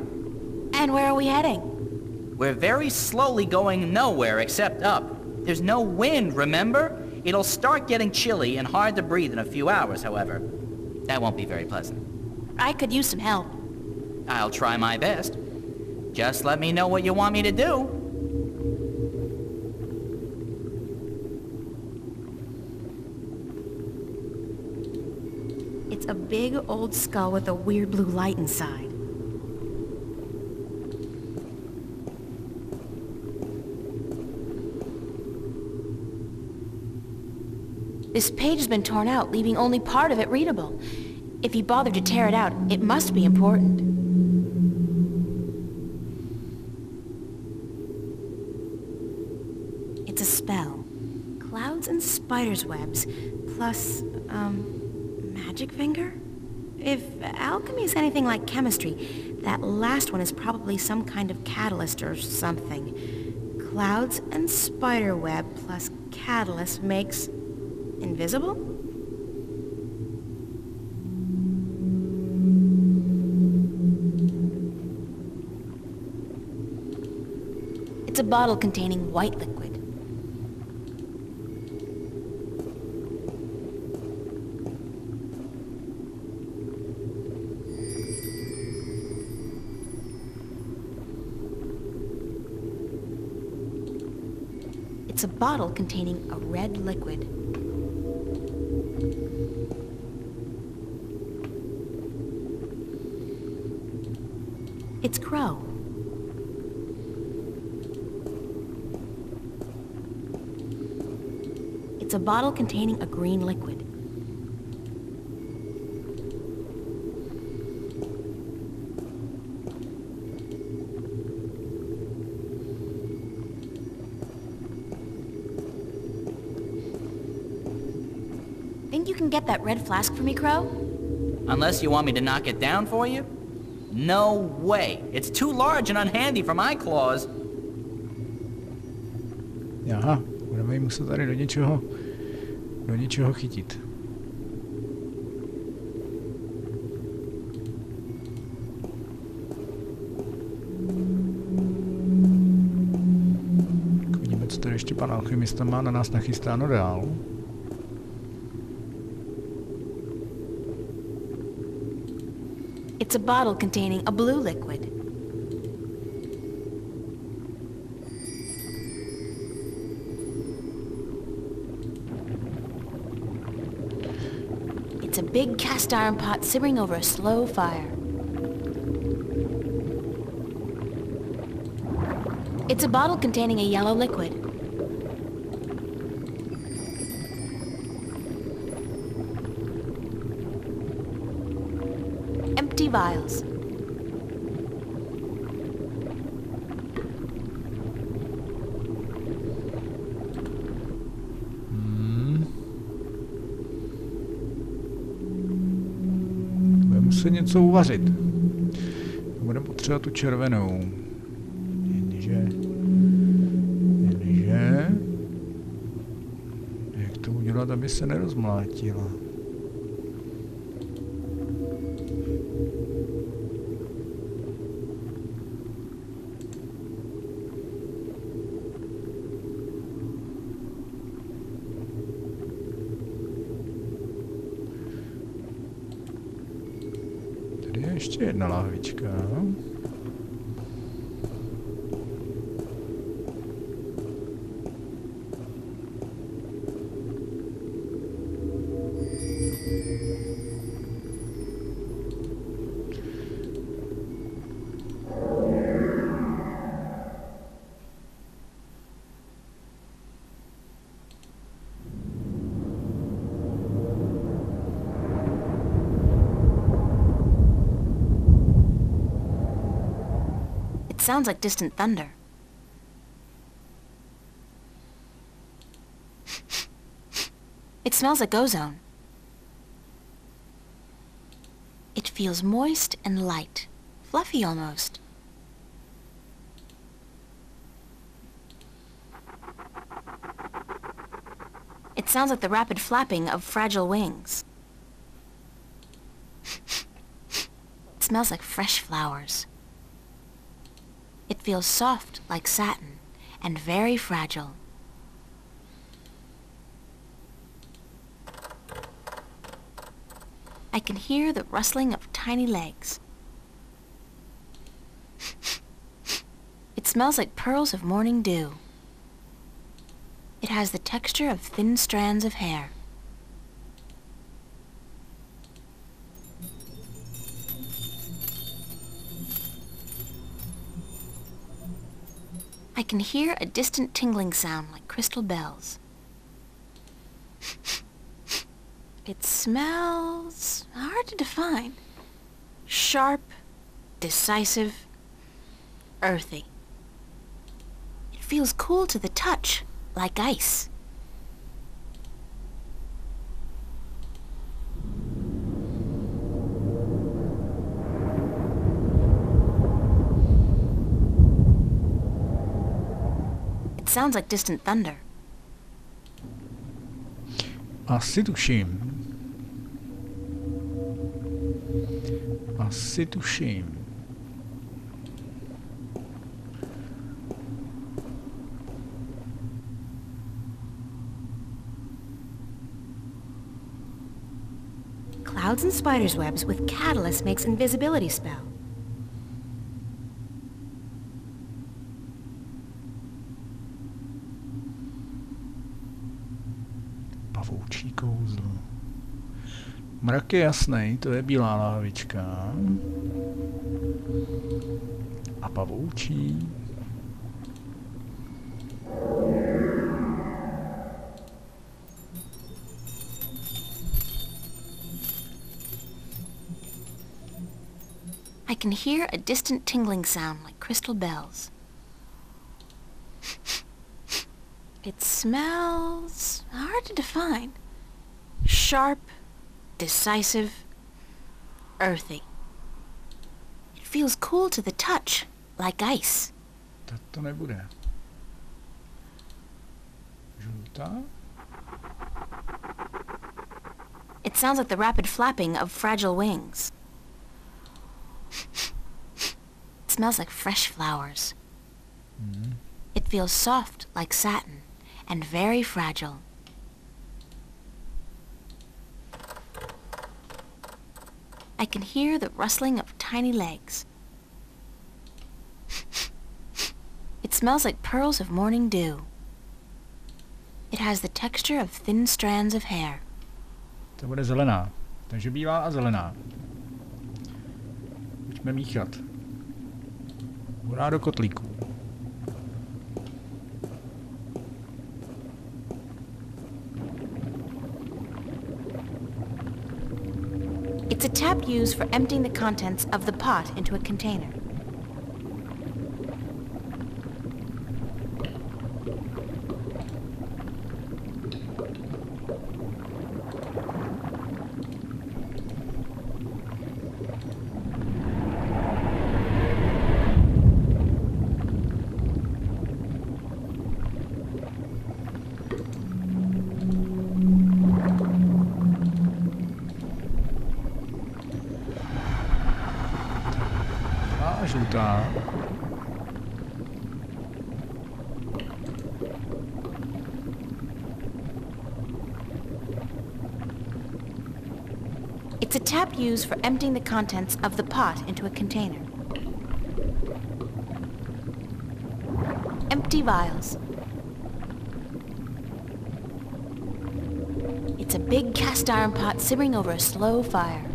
And where are we heading? We're very slowly going nowhere except up. There's no wind, remember? It'll start getting chilly and hard to breathe in a few hours, however. That won't be very pleasant. I could use some help. I'll try my best. Just let me know what you want me to do. It's a big old skull with a weird blue light inside. This page has been torn out, leaving only part of it readable. If he bothered to tear it out, it must be important. It's a spell. Clouds and spider's webs, plus, magic finger? If alchemy is anything like chemistry, that last one is probably some kind of catalyst or something. Clouds and spider web plus catalyst makes... invisible? It's a bottle containing white liquid. It's a bottle containing a red liquid. It's Crow. It's a bottle containing a green liquid. Think you can get that red flask for me, Crow? Unless you want me to knock it down for you? No way. It's too large and unhandy for my claws. Aha, budeme jí muset tady do něčeho chytit. Vidíme, co tady ještě pan alchymista má na nás nachystáno dál. It's a bottle containing a blue liquid. a big cast iron pot simmering over a slow fire. It's a bottle containing a yellow liquid. Empty vials. Se něco uvařit. Budeme potřebovat tu červenou. Jenže... Jak to udělat, aby se nerozmlátila? Ještě jedna láhvička. Sounds like distant thunder. It smells like ozone. It feels moist and light, fluffy almost. It sounds like the rapid flapping of fragile wings. It smells like fresh flowers. It feels soft like satin and very fragile. I can hear the rustling of tiny legs. It smells like pearls of morning dew. It has the texture of thin strands of hair. I can hear a distant tingling sound like crystal bells. It smells hard to define. Sharp, decisive, earthy. It feels cool to the touch, like ice. Sounds like distant thunder. Asi tuším. Clouds and spiders' webs with catalyst makes invisibility spell. Pavoučí kouzlo. Mrak je jasný, to je bílá láhvička. A pavoučí. I can hear a distant tingling sound like crystal bells. It smells hard to define. Sharp, decisive, earthy. It feels cool to the touch, like ice. To nebude. Žlutá. It sounds like the rapid flapping of fragile wings. It smells like fresh flowers. It feels soft like satin and very fragile. I can hear the rustling of tiny legs. It smells like pearls of morning dew. It has the texture of thin strands of hair. To bude zelená. Takže bílá a zelená. Pojďme míchat. Hurá do kotlíku. It's a tap used for emptying the contents of the pot into a container. Žlutá. It's a tap used for emptying the contents of the pot into a container. Empty vials. It's a big cast iron pot simmering over a slow fire.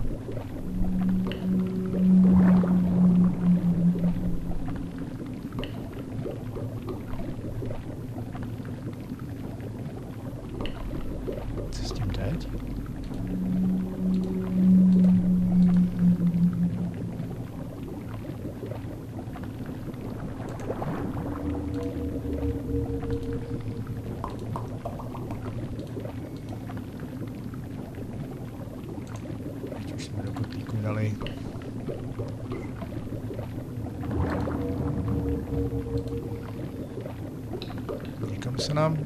Někam se nám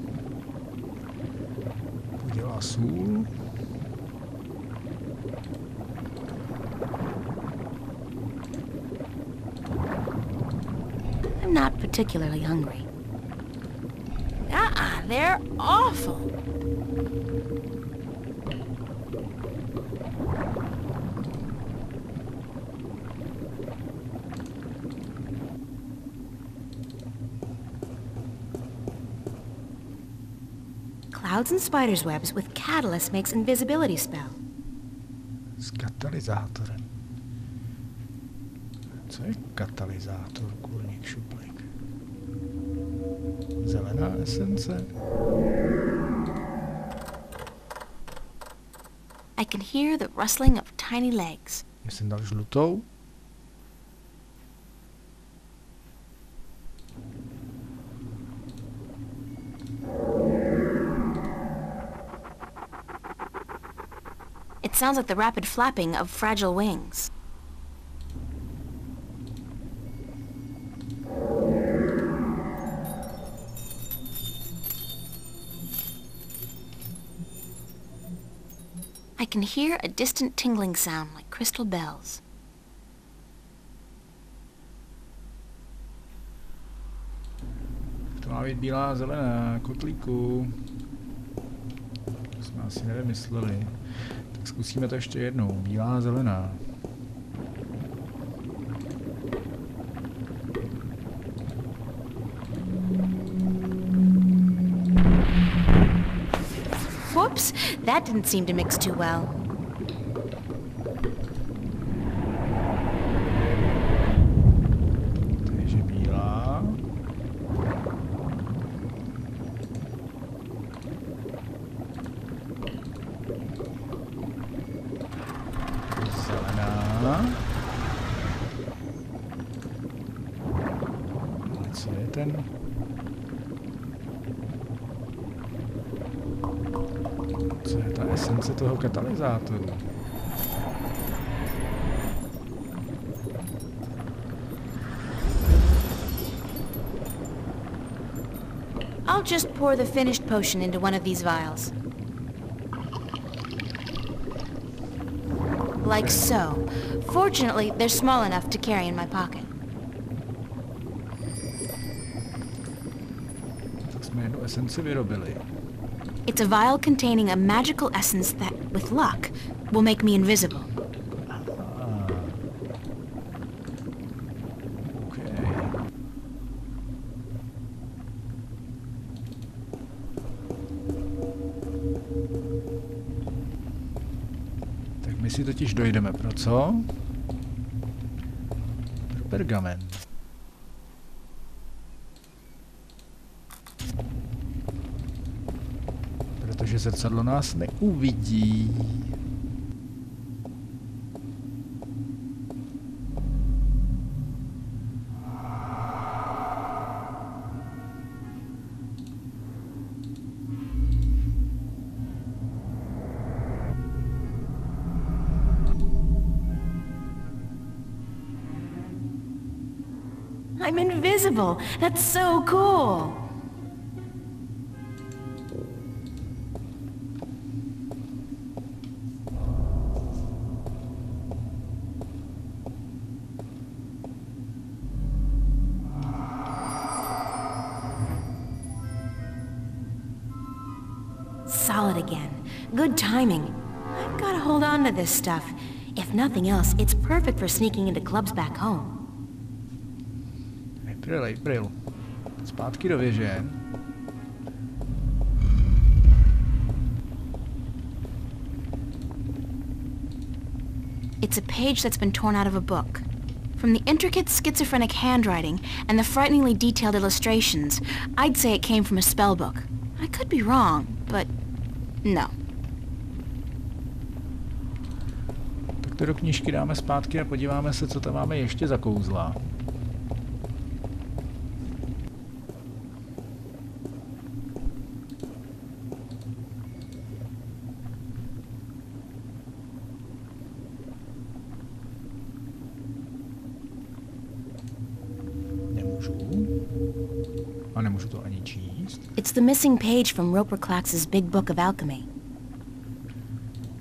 podělá sůl. I'm not particularly hungry. They're awful. Clouds and spider's webs with catalyst makes invisibility spell. S katalyzátorem. Co je katalyzátor, kurník šuplík? Zelená esence. I can hear the rustling of tiny legs. Já jsem dal žlutou. It sounds like the rapid flapping of fragile wings. I can hear a distant tingling sound like crystal bells. To má být bílá a zelená, kotlíku. To jsme asi nevymysleli. Tak zkusíme to ještě jednou. Bílá a zelená. Whoops, that didn't seem to mix too well. Takže bílá. Zelená. A co je ten? Co je ta esence toho katalyzátoru? I'll just pour the finished potion into one of these vials. Like so. Fortunately, they're small enough to carry in my pocket. Tak jsme jednu esenci vyrobili. It's a vial containing a magical essence that, with luck, will make me invisible. Okay. Tak my My si totiž dojdeme pro co? Pro pergament. Protože zrcadlo nás neuvidí. I'm invisible. That's so cool. Solid again. Good timing. I've got to hold on to this stuff. If nothing else, it's perfect for sneaking into clubs back home. April. Zpátky do věže. It's a page that's been torn out of a book. From the intricate schizophrenic handwriting and the frighteningly detailed illustrations, I'd say it came from a spell book. I could be wrong, but no. Tak to do knížky dáme zpátky a podíváme se, co tam máme ještě za kouzla. A nemůžu to ani číst. It's the missing page from Roper Clacks's Big Book of Alchemy.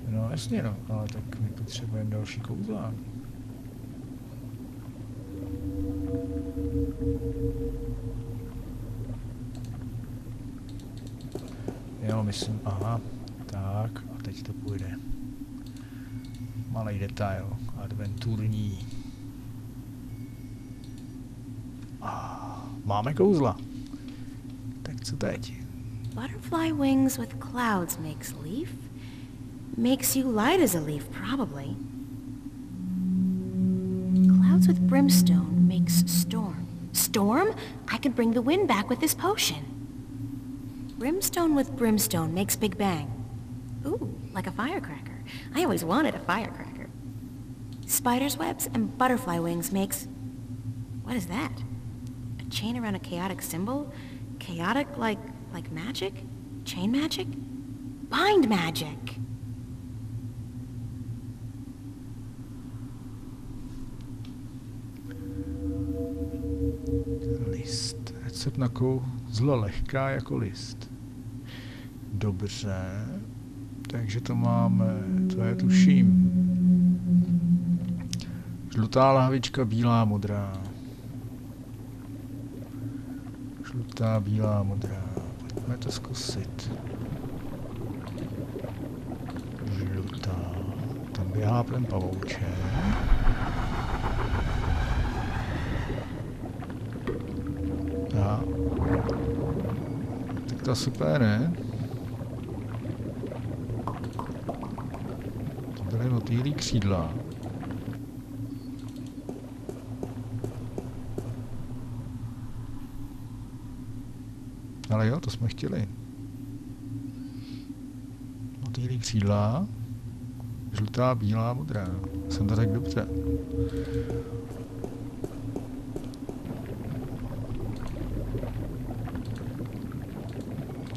No jasně no, ale tak my potřebujeme další kouzla. Jo, myslím, aha, tak a teď to půjde. Malý detail, adventurní. Máme kouzla. Tak co teď? Butterfly wings with clouds makes leaf? Makes you light as a leaf, probably. Clouds with brimstone makes storm. Storm? I could bring the wind back with this potion. Brimstone with brimstone makes Big Bang. Ooh, like a firecracker. I always wanted a firecracker. Spider's webs and butterfly wings makes... What is that? A chain around a chaotic symbol? Chaotic like magic? Chain magic? Bind magic! List. Recept na kouzlo lehká jako list. Dobře. Takže to máme, to je tuším. Žlutá lahvička, bílá, modrá. Žlutá, bílá, modrá. Pojďme to zkusit. Žlutá. Tam běhá ten pavouček. Tak to super, ne? To byly motýlí křídla. Ale jo, to jsme chtěli. Motýlí křídla. Žlutá, bílá, modrá. Jsem to řekl dobře.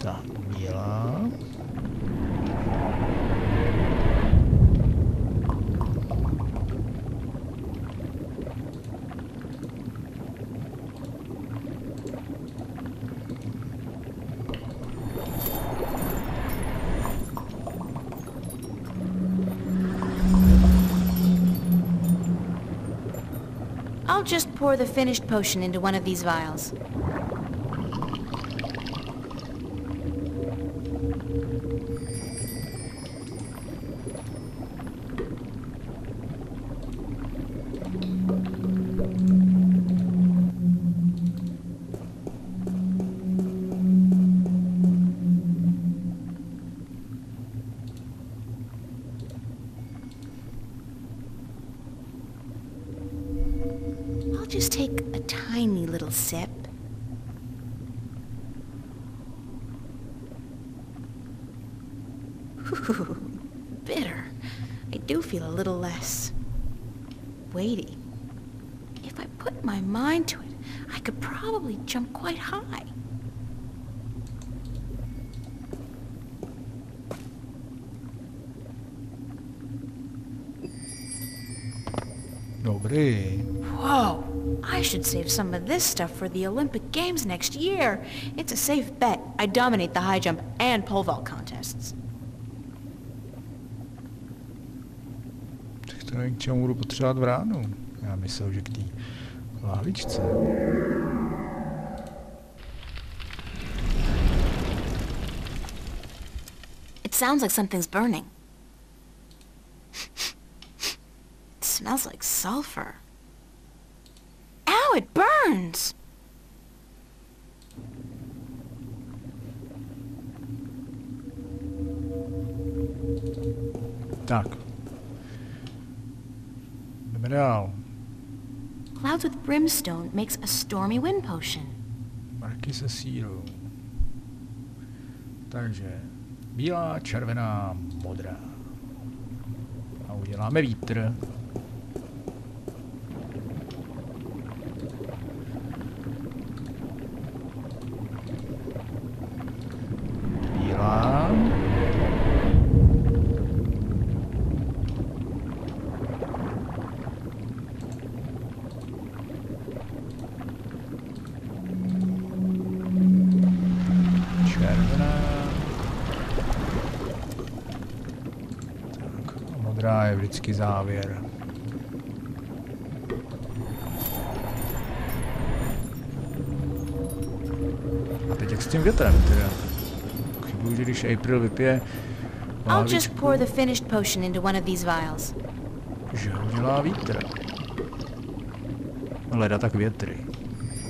Tak, bílá. I'll just pour the finished potion into one of these vials. just take a tiny little sip? Ooh, bitter. I do feel a little less weighty. If I put my mind to it, I could probably jump quite high. Dobrý. Whoa! I should save some of this stuff for the Olympic Games next year. It's a safe bet. I dominate the high jump and pole vault contests. To nevím, k čemu budu potřebovat vránu. Já myslel, že k té lahvičce. It sounds like something's burning. It smells like sulfur. Ow, it burns! Tak. Jdeme dál. Clouds with brimstone makes a stormy wind potion. Marky se sírou. Takže bílá, červená, modrá. A uděláme vítr. Bílá. Modrá je vždycky závěr. A teď jak s tím větrem teda? Chybuji, že když April vypije I'll just pour the finished potion into one of these vials. že udělá vítr. Leda tak větry.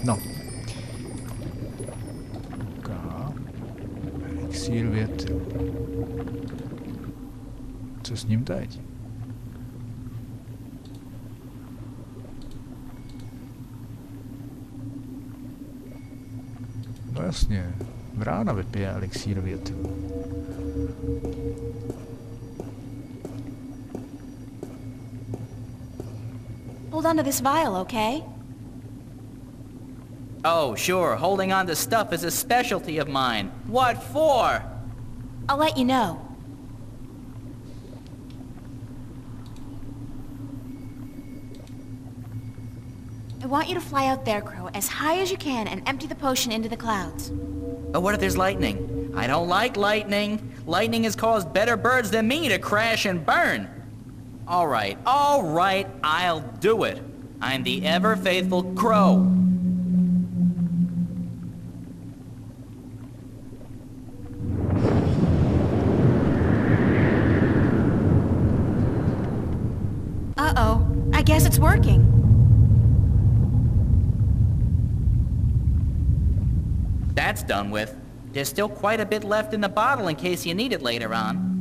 No. Elixír větru. Co s ním teď? No jasně, vrána vypije elixír větru. Hold on to this vial, okay? Oh, sure, holding on to stuff is a specialty of mine. What for? I'll let you know. I want you to fly out there, Crow, as high as you can and empty the potion into the clouds. Oh, what if there's lightning? I don't like lightning. Lightning has caused better birds than me to crash and burn. All right, I'll do it. I'm the ever-faithful Crow. Uh-oh, I guess it's working. That's done with. There's still quite a bit left in the bottle in case you need it later on.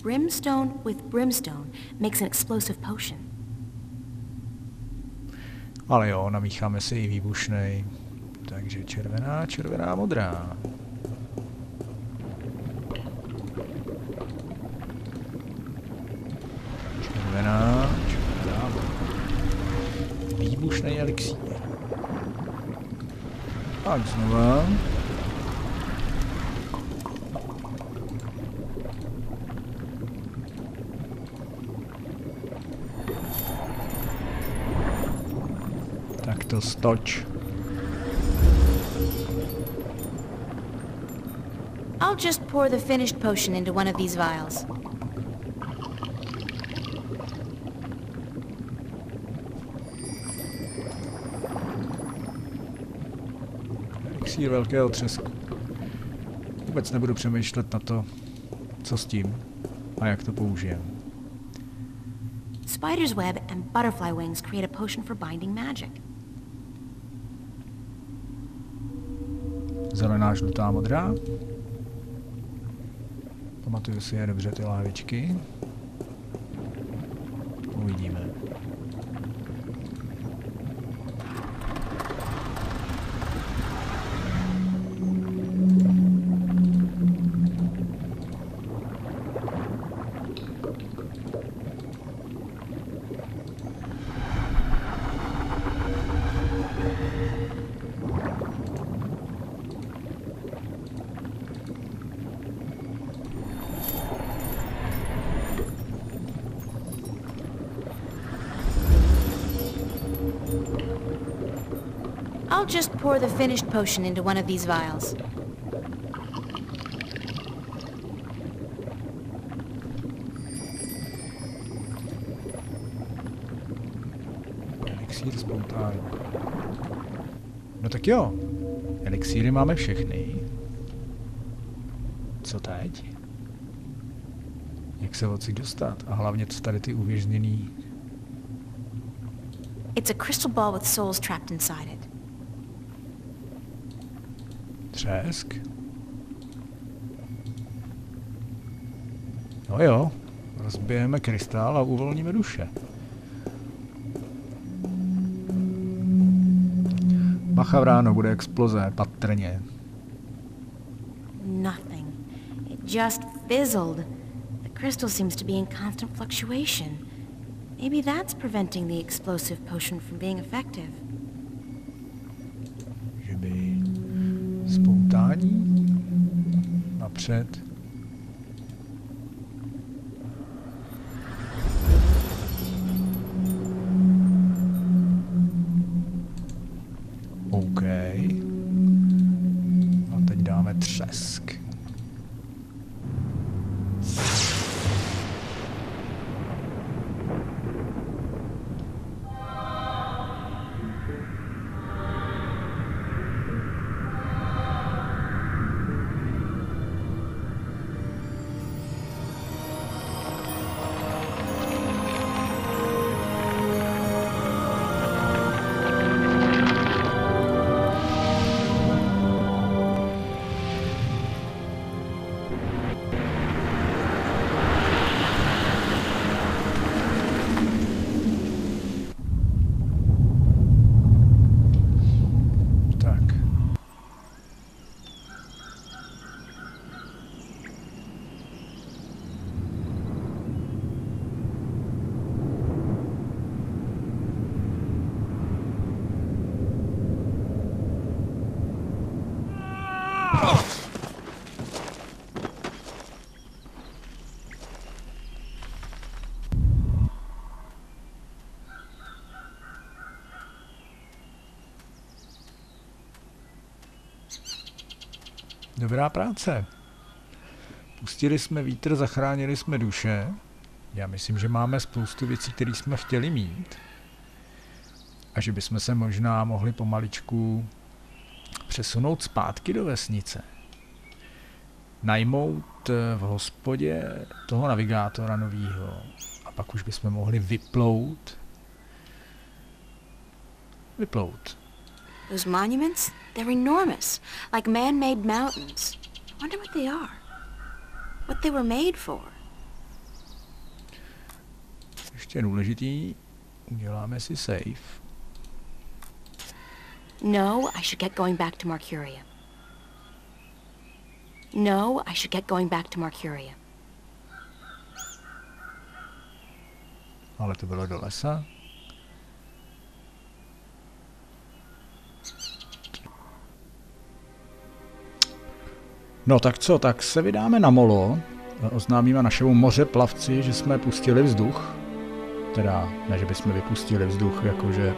Brimstone with brimstone makes an explosive potion. Ale jo, namícháme si i výbušnej. Takže červená, červená, modrá. Červená, červená, modrá. Výbušnej elixír. Tak znova. Tak to stoč. I'll just pour the finished potion into one of these vials. Elixír velkého třesku. Vůbec nebudu přemýšlet na to, co s tím a jak to použijem. Spider's web and butterfly wings create a potion for binding magic. Zelená, žlutá, modrá. Pamatuju si je dobře ty lávičky. Uvidíme. I'll just pour the finished potion into one of these vials. Elixír spontánní. No tak jo. Elixíry máme všechny. Co teď? Jak se odsud dostat? A hlavně co tady ty uvězněný... It's a crystal ball with souls trapped inside it. Třesk. No jo, rozbijeme krystál a uvolníme duše. Bacha, v ráno bude exploze, patrně. Nothing. It just fizzled. The crystal seems to be in constant fluctuation. Maybe that's preventing the explosive potion from being effective. Že by... Spontánní? Napřed. OK. A teď dáme třesk. Dobrá práce. Pustili jsme vítr, zachránili jsme duše. Já myslím, že máme spoustu věcí, které jsme chtěli mít. A že bychom se možná mohli pomaličku přesunout zpátky do vesnice. Najmout v hospodě toho navigátora novýho. A pak už bychom mohli vyplout. Those monuments, they're enormous, like man-made mountains. I wonder what they are. What they were made for. Ještě důležitý, uděláme si save. No, I should get going back to Marcuria. No, I should get going back to Marcuria. Ale to bylo do lesa. No tak co, tak se vydáme na molo. Oznámíme našemu mořeplavci, že jsme pustili vzduch. Teda, ne, že bychom vypustili vzduch, jakože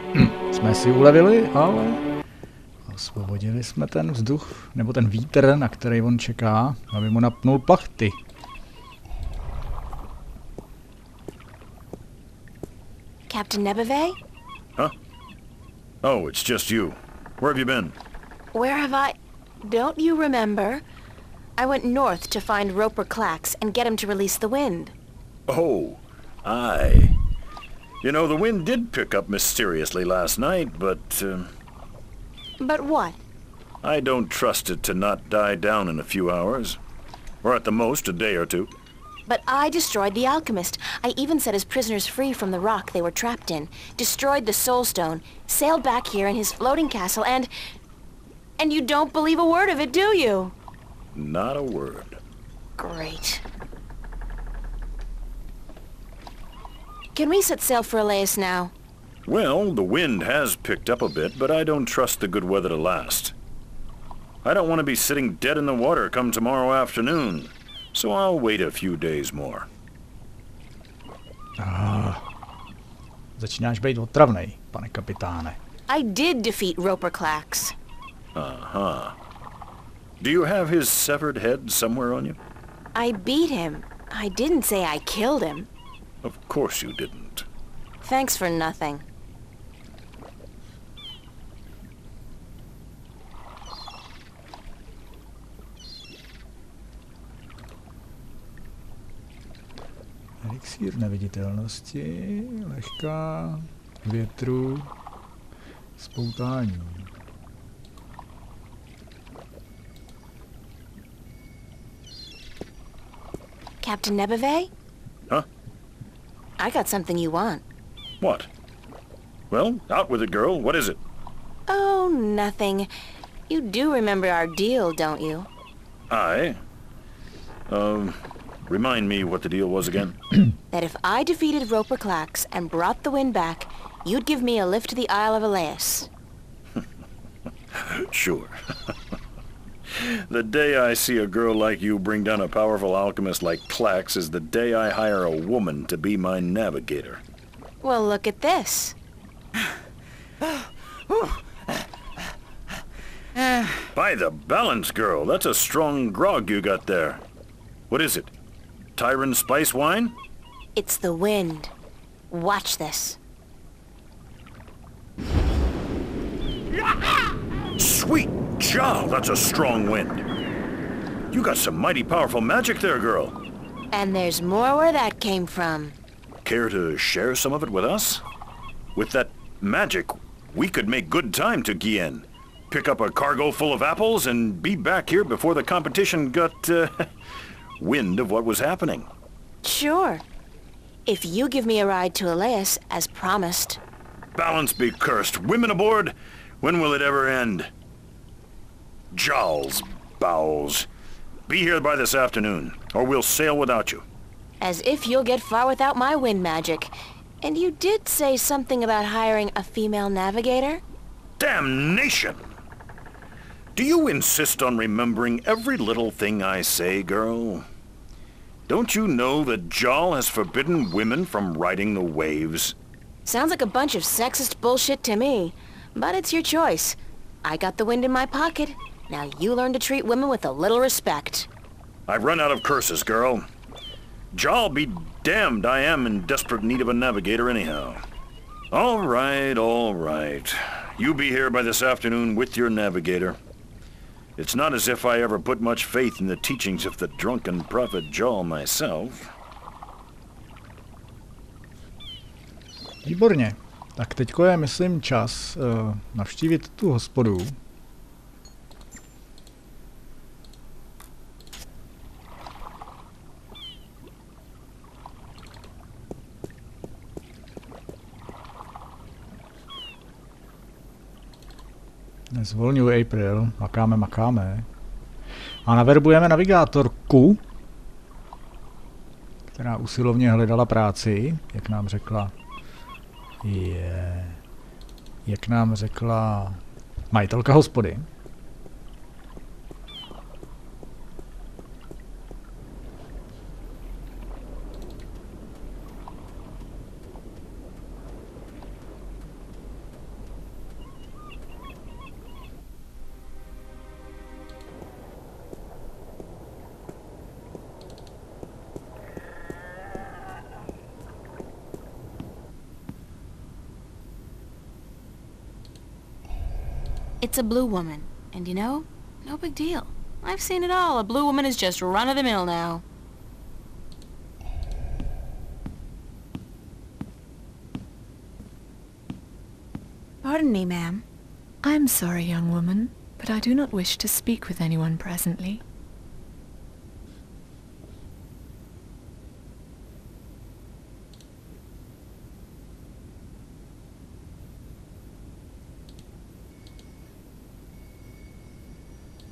jsme si ulevili, ale osvobodili jsme ten vzduch, nebo ten vítr, na který on čeká, aby mu napnul plachty. Captain Nebeve? Huh? Oh, it's just you. Where have you been? Where have I... Don't you remember? I went north to find Roper Clax and get him to release the wind. Oh, aye. You know, the wind did pick up mysteriously last night, but... But what? I don't trust it to not die down in a few hours. Or at the most, a day or two. But I destroyed the alchemist. I even set his prisoners free from the rock they were trapped in, destroyed the soul stone, sailed back here in his floating castle, and you don't believe a word of it, do you? Not a word. Great. Can we set sail for Elias now? Well, the wind has picked up a bit, but I don't trust the good weather to last. I don't want to be sitting dead in the water come tomorrow afternoon, so I'll wait a few days more. Začínáš být otravnej, pane kapitáne. I did defeat Roper Clax. Uh-huh. Do you have his severed head somewhere on you? I beat him. I didn't say I killed him. Of course you didn't. Thanks for nothing. Elixír neviditelnosti, lehká, větru, spoutání. Captain Nebeve? Huh? I got something you want. What? Well, out with it, girl. What is it? Oh, nothing. You do remember our deal, don't you? Remind me what the deal was again. That if I defeated Roper Clax and brought the wind back, you'd give me a lift to the Isle of Elias. Sure. The day I see a girl like you bring down a powerful alchemist like Clax is the day I hire a woman to be my navigator. Well, look at this. By the balance, girl, that's a strong grog you got there. What is it? Tyron spice wine? It's the wind. Watch this. Sweet jowl, that's a strong wind. You got some mighty powerful magic there, girl. And there's more where that came from. Care to share some of it with us? With that magic, we could make good time to Guienne. Pick up a cargo full of apples and be back here before the competition got, wind of what was happening. Sure. If you give me a ride to Elias, as promised. Balance be cursed. Women aboard? When will it ever end? Jowls, bowels. Be here by this afternoon, or we'll sail without you. As if you'll get far without my wind magic. And you did say something about hiring a female navigator? Damnation! Do you insist on remembering every little thing I say, girl? Don't you know that Jal has forbidden women from riding the waves? Sounds like a bunch of sexist bullshit to me. But it's your choice. I got the wind in my pocket. Now you learn to treat women with a little respect. I've run out of curses, girl. Jal be damned, I am in desperate need of a navigator anyhow. All right. You be here by this afternoon with your navigator. It's not as if I ever put much faith in the teachings of the drunken prophet Jal myself. Výborně. Tak teďko je, myslím, čas navštívit tu hospodu. Zvolňuji April, makáme. A naverbujeme navigátorku, která usilovně hledala práci, jak nám řekla majitelka hospody. It's a blue woman, and you know, no big deal. I've seen it all. A blue woman is just run-of-the-mill now. Pardon me, ma'am. I'm sorry, young woman, but I do not wish to speak with anyone presently.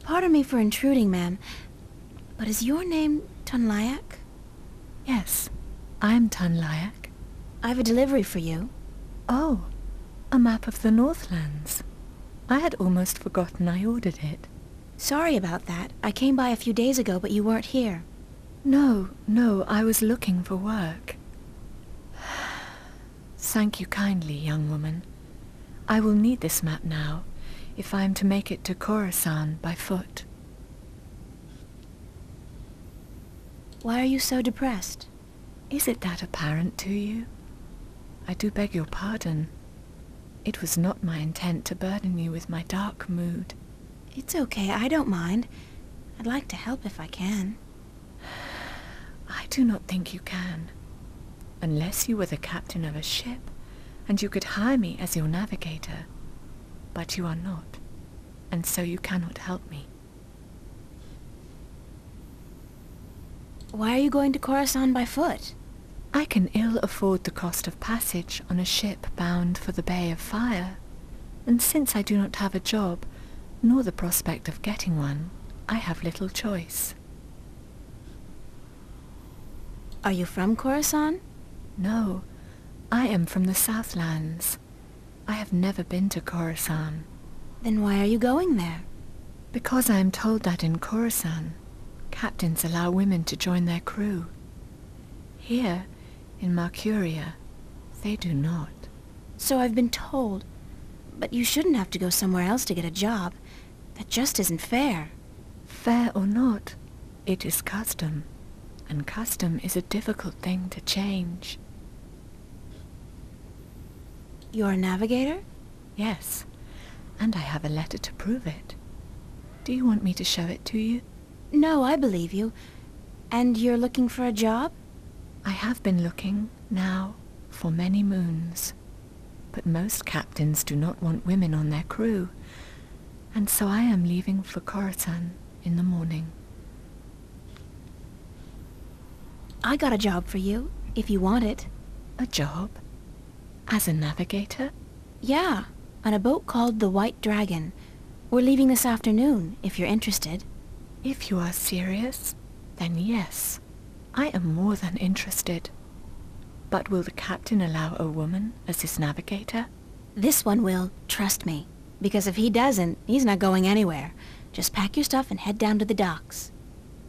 Pardon me for intruding, ma'am, but is your name Tunlayak? Yes, I'm Tunlayak. I have a delivery for you. Oh, a map of the Northlands. I had almost forgotten I ordered it. Sorry about that. I came by a few days ago, but you weren't here. No, I was looking for work. Thank you kindly, young woman. I will need this map now, if I am to make it to Khorasan by foot. Why are you so depressed? Is it that apparent to you? I do beg your pardon. It was not my intent to burden you with my dark mood. It's okay, I don't mind. I'd like to help if I can. I do not think you can. Unless you were the captain of a ship, and you could hire me as your navigator. But you are not, and so you cannot help me. Why are you going to Khorasan by foot? I can ill afford the cost of passage on a ship bound for the Bay of Fire, and since I do not have a job, nor the prospect of getting one, I have little choice. Are you from Khorasan? No, I am from the Southlands. I have never been to Khorasan. Then why are you going there? Because I am told that in Khorasan, captains allow women to join their crew. Here, in Marcuria, they do not. So I've been told. But you shouldn't have to go somewhere else to get a job. That just isn't fair. Fair or not, it is custom. And custom is a difficult thing to change. You're a navigator? Yes, and I have a letter to prove it. Do you want me to show it to you? No, I believe you. And you're looking for a job? I have been looking, now, for many moons. But most captains do not want women on their crew, and so I am leaving for Khorasan in the morning. I got a job for you, if you want it. A job? As a navigator? Yeah, on a boat called the White Dragon. We're leaving this afternoon, if you're interested. If you are serious, then yes. I am more than interested. But will the captain allow a woman as his navigator? This one will, trust me. Because if he doesn't, he's not going anywhere. Just pack your stuff and head down to the docks.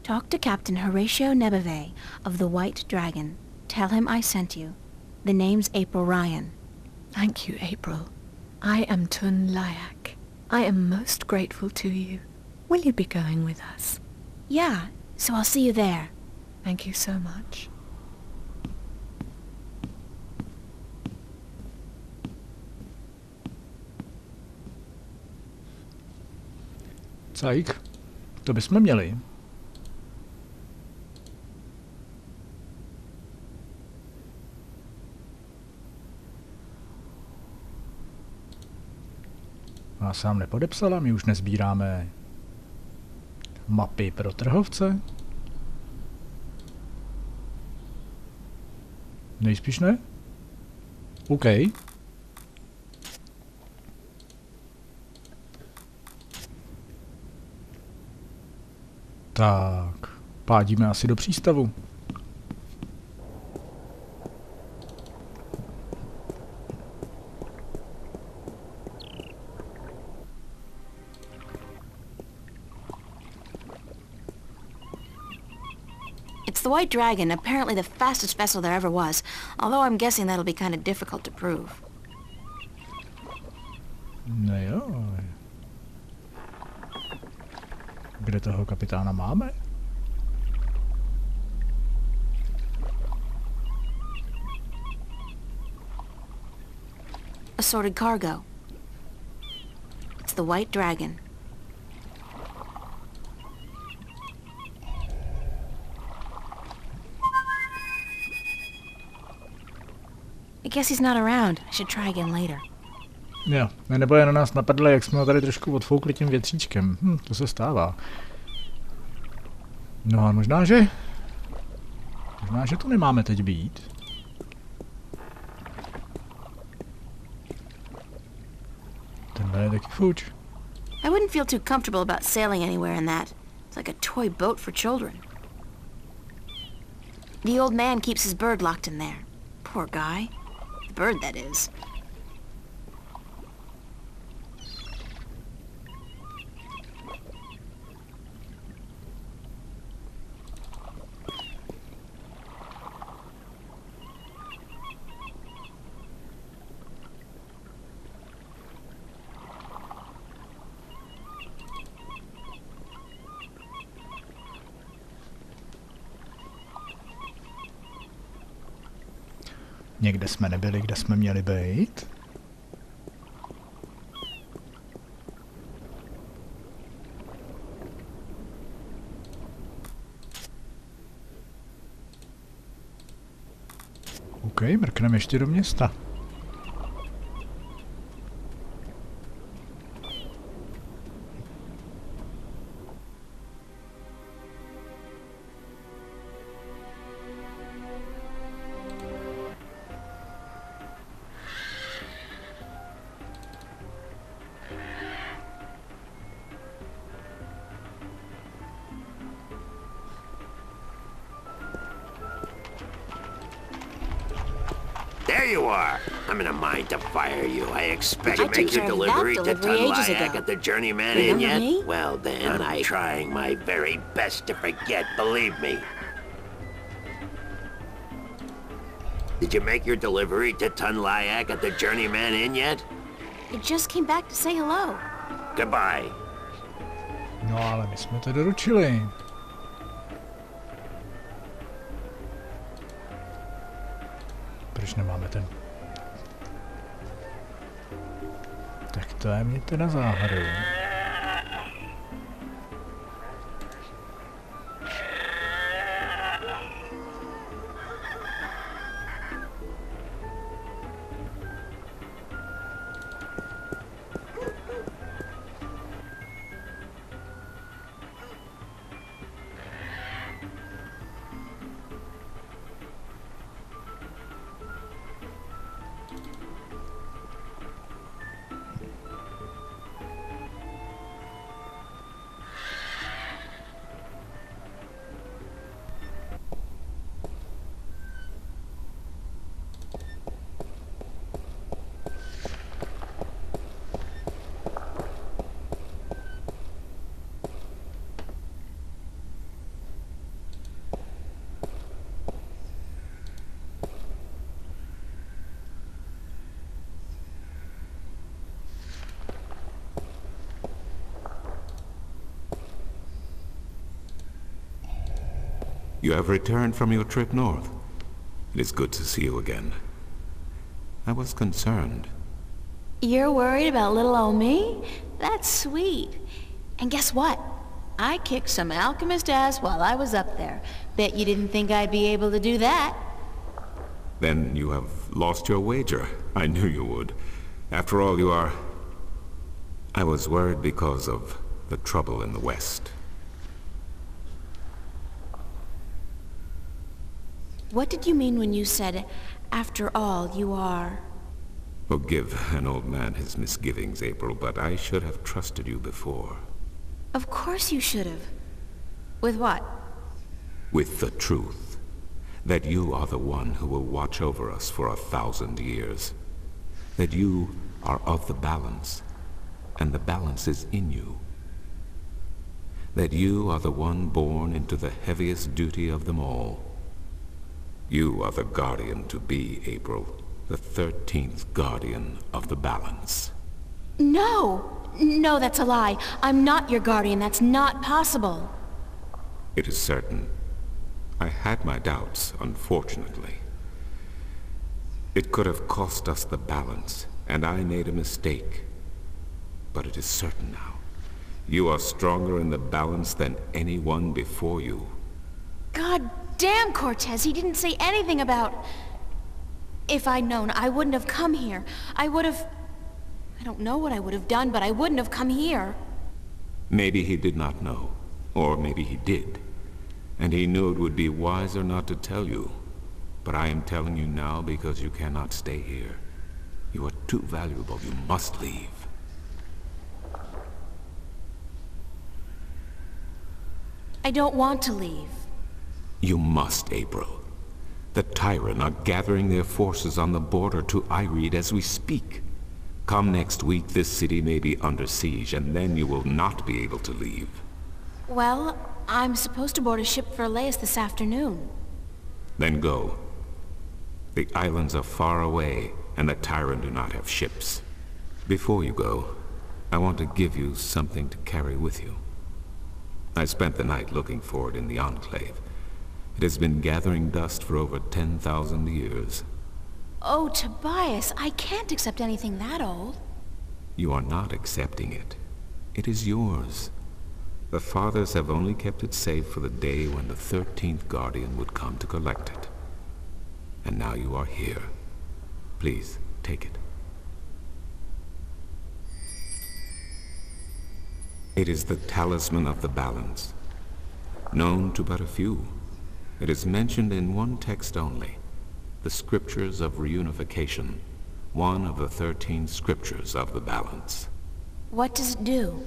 Talk to Captain Horatio Nebeve of the White Dragon. Tell him I sent you. The name's April Ryan. Thank you, April. I am Tunlayak. I am most grateful to you. Will you be going with us? Yeah, so I'll see you there. Thank you so much. Cajk, to bychom měli. Já sám nepodepsala, my už nezbíráme mapy pro trhovce. Nejspíš ne? OK. Tak, pádíme asi do přístavu. It's the White Dragon, apparently the fastest vessel there ever was, although I'm guessing that'll be kind of difficult to prove. No jo. Kde toho kapitána máme? Assorted cargo. It's the White Dragon. I guess he's not around. I should try again later. Jo, nebo je na nás napadli, jak jsme ho tady trošku odfoukli tím větříčkem. To se stává. No a možná, že tu nemáme teď být. Tenhle je taky fuč. I wouldn't feel too comfortable about sailing anywhere in that. It's like a toy boat for children. The old man keeps his bird locked in there. Poor guy. The bird, that is. Někde jsme nebyli, kde jsme měli být. OK, mrkneme ještě do města. There you are. I'm in a mind to fire you. I expect I to make took your care of delivery that to delivery ages Tunlayak ago. at the Journeyman Remember Inn yet? me? Well then, I'm trying my very best to forget, believe me. Did you make your delivery to Tunlayak at the Journeyman Inn yet? It just came back to say hello. Goodbye. No ale my jsme to doručili. Proč nemáme ten? Tak to je mě teda záhadou. You have returned from your trip north. It is good to see you again. I was concerned. You're worried about little old me? That's sweet. And guess what? I kicked some alchemist ass while I was up there. Bet you didn't think I'd be able to do that. Then you have lost your wager. I knew you would. After all, you are... I was worried because of the trouble in the West. What did you mean when you said, after all, you are... Forgive an old man his misgivings, April, but I should have trusted you before. Of course you should have. With what? With the truth. That you are the one who will watch over us for 1,000 years. That you are of the balance, and the balance is in you. That you are the one born into the heaviest duty of them all. You are the guardian to be, April. The 13th guardian of the balance. No! No, that's a lie. I'm not your guardian. That's not possible. It is certain. I had my doubts, unfortunately. It could have cost us the balance, and I made a mistake. But it is certain now. You are stronger in the balance than anyone before you. God damn, Cortez, he didn't say anything about... If I'd known, I wouldn't have come here. I would have... I don't know what I would have done, but I wouldn't have come here. Maybe he did not know, or maybe he did. And he knew it would be wiser not to tell you. But I am telling you now because you cannot stay here. You are too valuable. You must leave. I don't want to leave. You must, April. The Tyrant are gathering their forces on the border to Ireed as we speak. Come next week, this city may be under siege, and then you will not be able to leave. Well, I'm supposed to board a ship for Elias this afternoon. Then go. The islands are far away, and the Tyrant do not have ships. Before you go, I want to give you something to carry with you. I spent the night looking for it in the Enclave. It has been gathering dust for over 10,000 years. Oh, Tobias, I can't accept anything that old. You are not accepting it. It is yours. The Fathers have only kept it safe for the day when the 13th Guardian would come to collect it. And now you are here. Please, take it. It is the Talisman of the Balance, known to but a few. It is mentioned in one text only, the Scriptures of Reunification, one of the 13 Scriptures of the Balance. What does it do?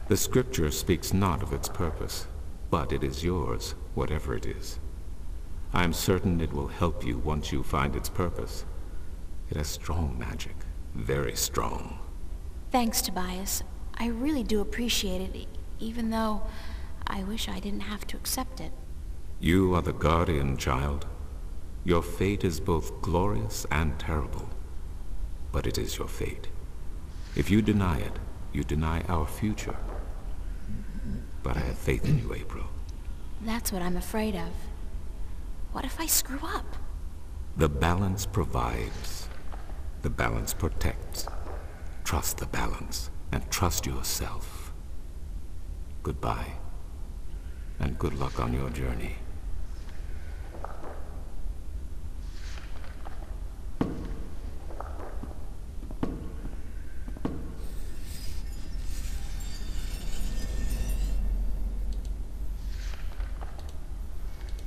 The Scripture speaks not of its purpose, but it is yours, whatever it is. I am certain it will help you once you find its purpose. It has strong magic, very strong. Thanks, Tobias. I really do appreciate it, even though I wish I didn't have to accept it. You are the Guardian, child. Your fate is both glorious and terrible. But it is your fate. If you deny it, you deny our future. But I have faith in you, April. That's what I'm afraid of. What if I screw up? The Balance provides. The Balance protects. Trust the Balance, and trust yourself. Goodbye, and good luck on your journey.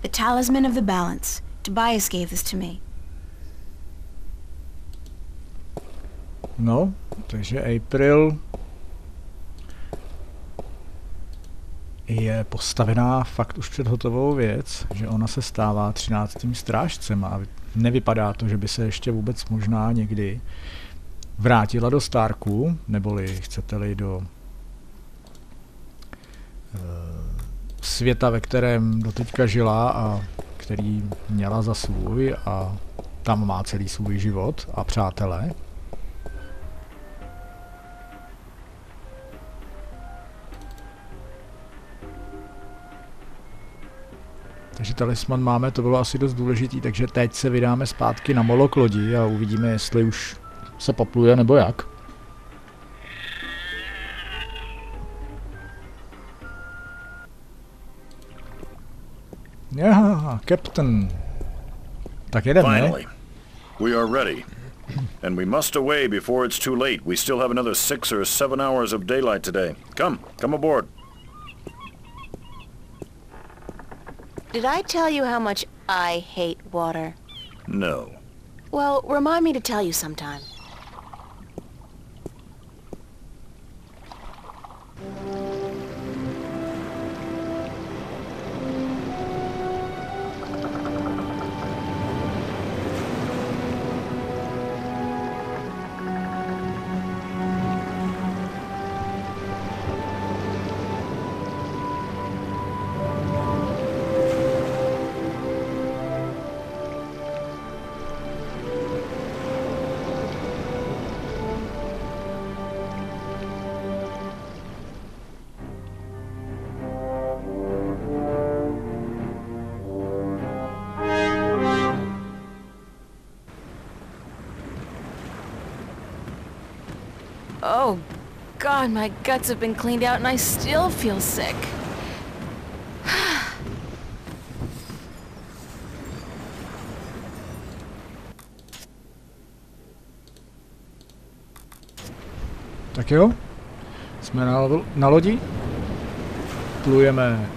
The Talisman of the Balance. Tobias gave this to me. No, takže April je postavená fakt už před hotovou věc, že ona se stává 13. strážcem a nevypadá to, že by se ještě vůbec možná někdy vrátila do Starku, neboli chcete-li do světa, ve kterém doteďka žila a který měla za svůj a tam má celý svůj život a přátelé. Takže talisman máme, to bylo asi dost důležitý, takže teď se vydáme zpátky na Moloch lodi a uvidíme, jestli už se popluje nebo jak. Yeah, Captain. Tak jedeme, ne? Finally, we are ready. And we must away before it's too late. We still have another 6 or 7 hours of daylight today. Come aboard. Did I tell you how much I hate water? No. Well, remind me to tell you sometime. Oh, God, my guts have been cleaned out and I still feel sick. Tak jo, jsme na lodi, plujeme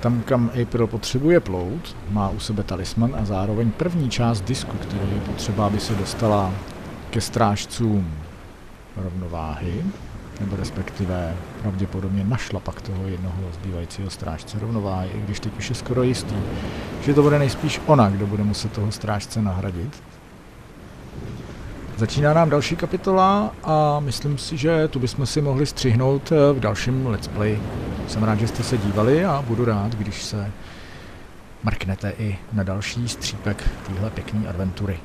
tam, kam April potřebuje plout, má u sebe talisman a zároveň první část disku, který je potřeba, aby se dostala ke strážcům rovnováhy, nebo respektive pravděpodobně našla pak toho jednoho zbývajícího strážce rovnováhy, i když teď už je skoro jistý, že to bude nejspíš ona, kdo bude muset toho strážce nahradit. Začíná nám další kapitola a myslím si, že tu bychom si mohli střihnout v dalším let's play. Jsem rád, že jste se dívali a budu rád, když se mrknete i na další střípek téhle pěkné adventury.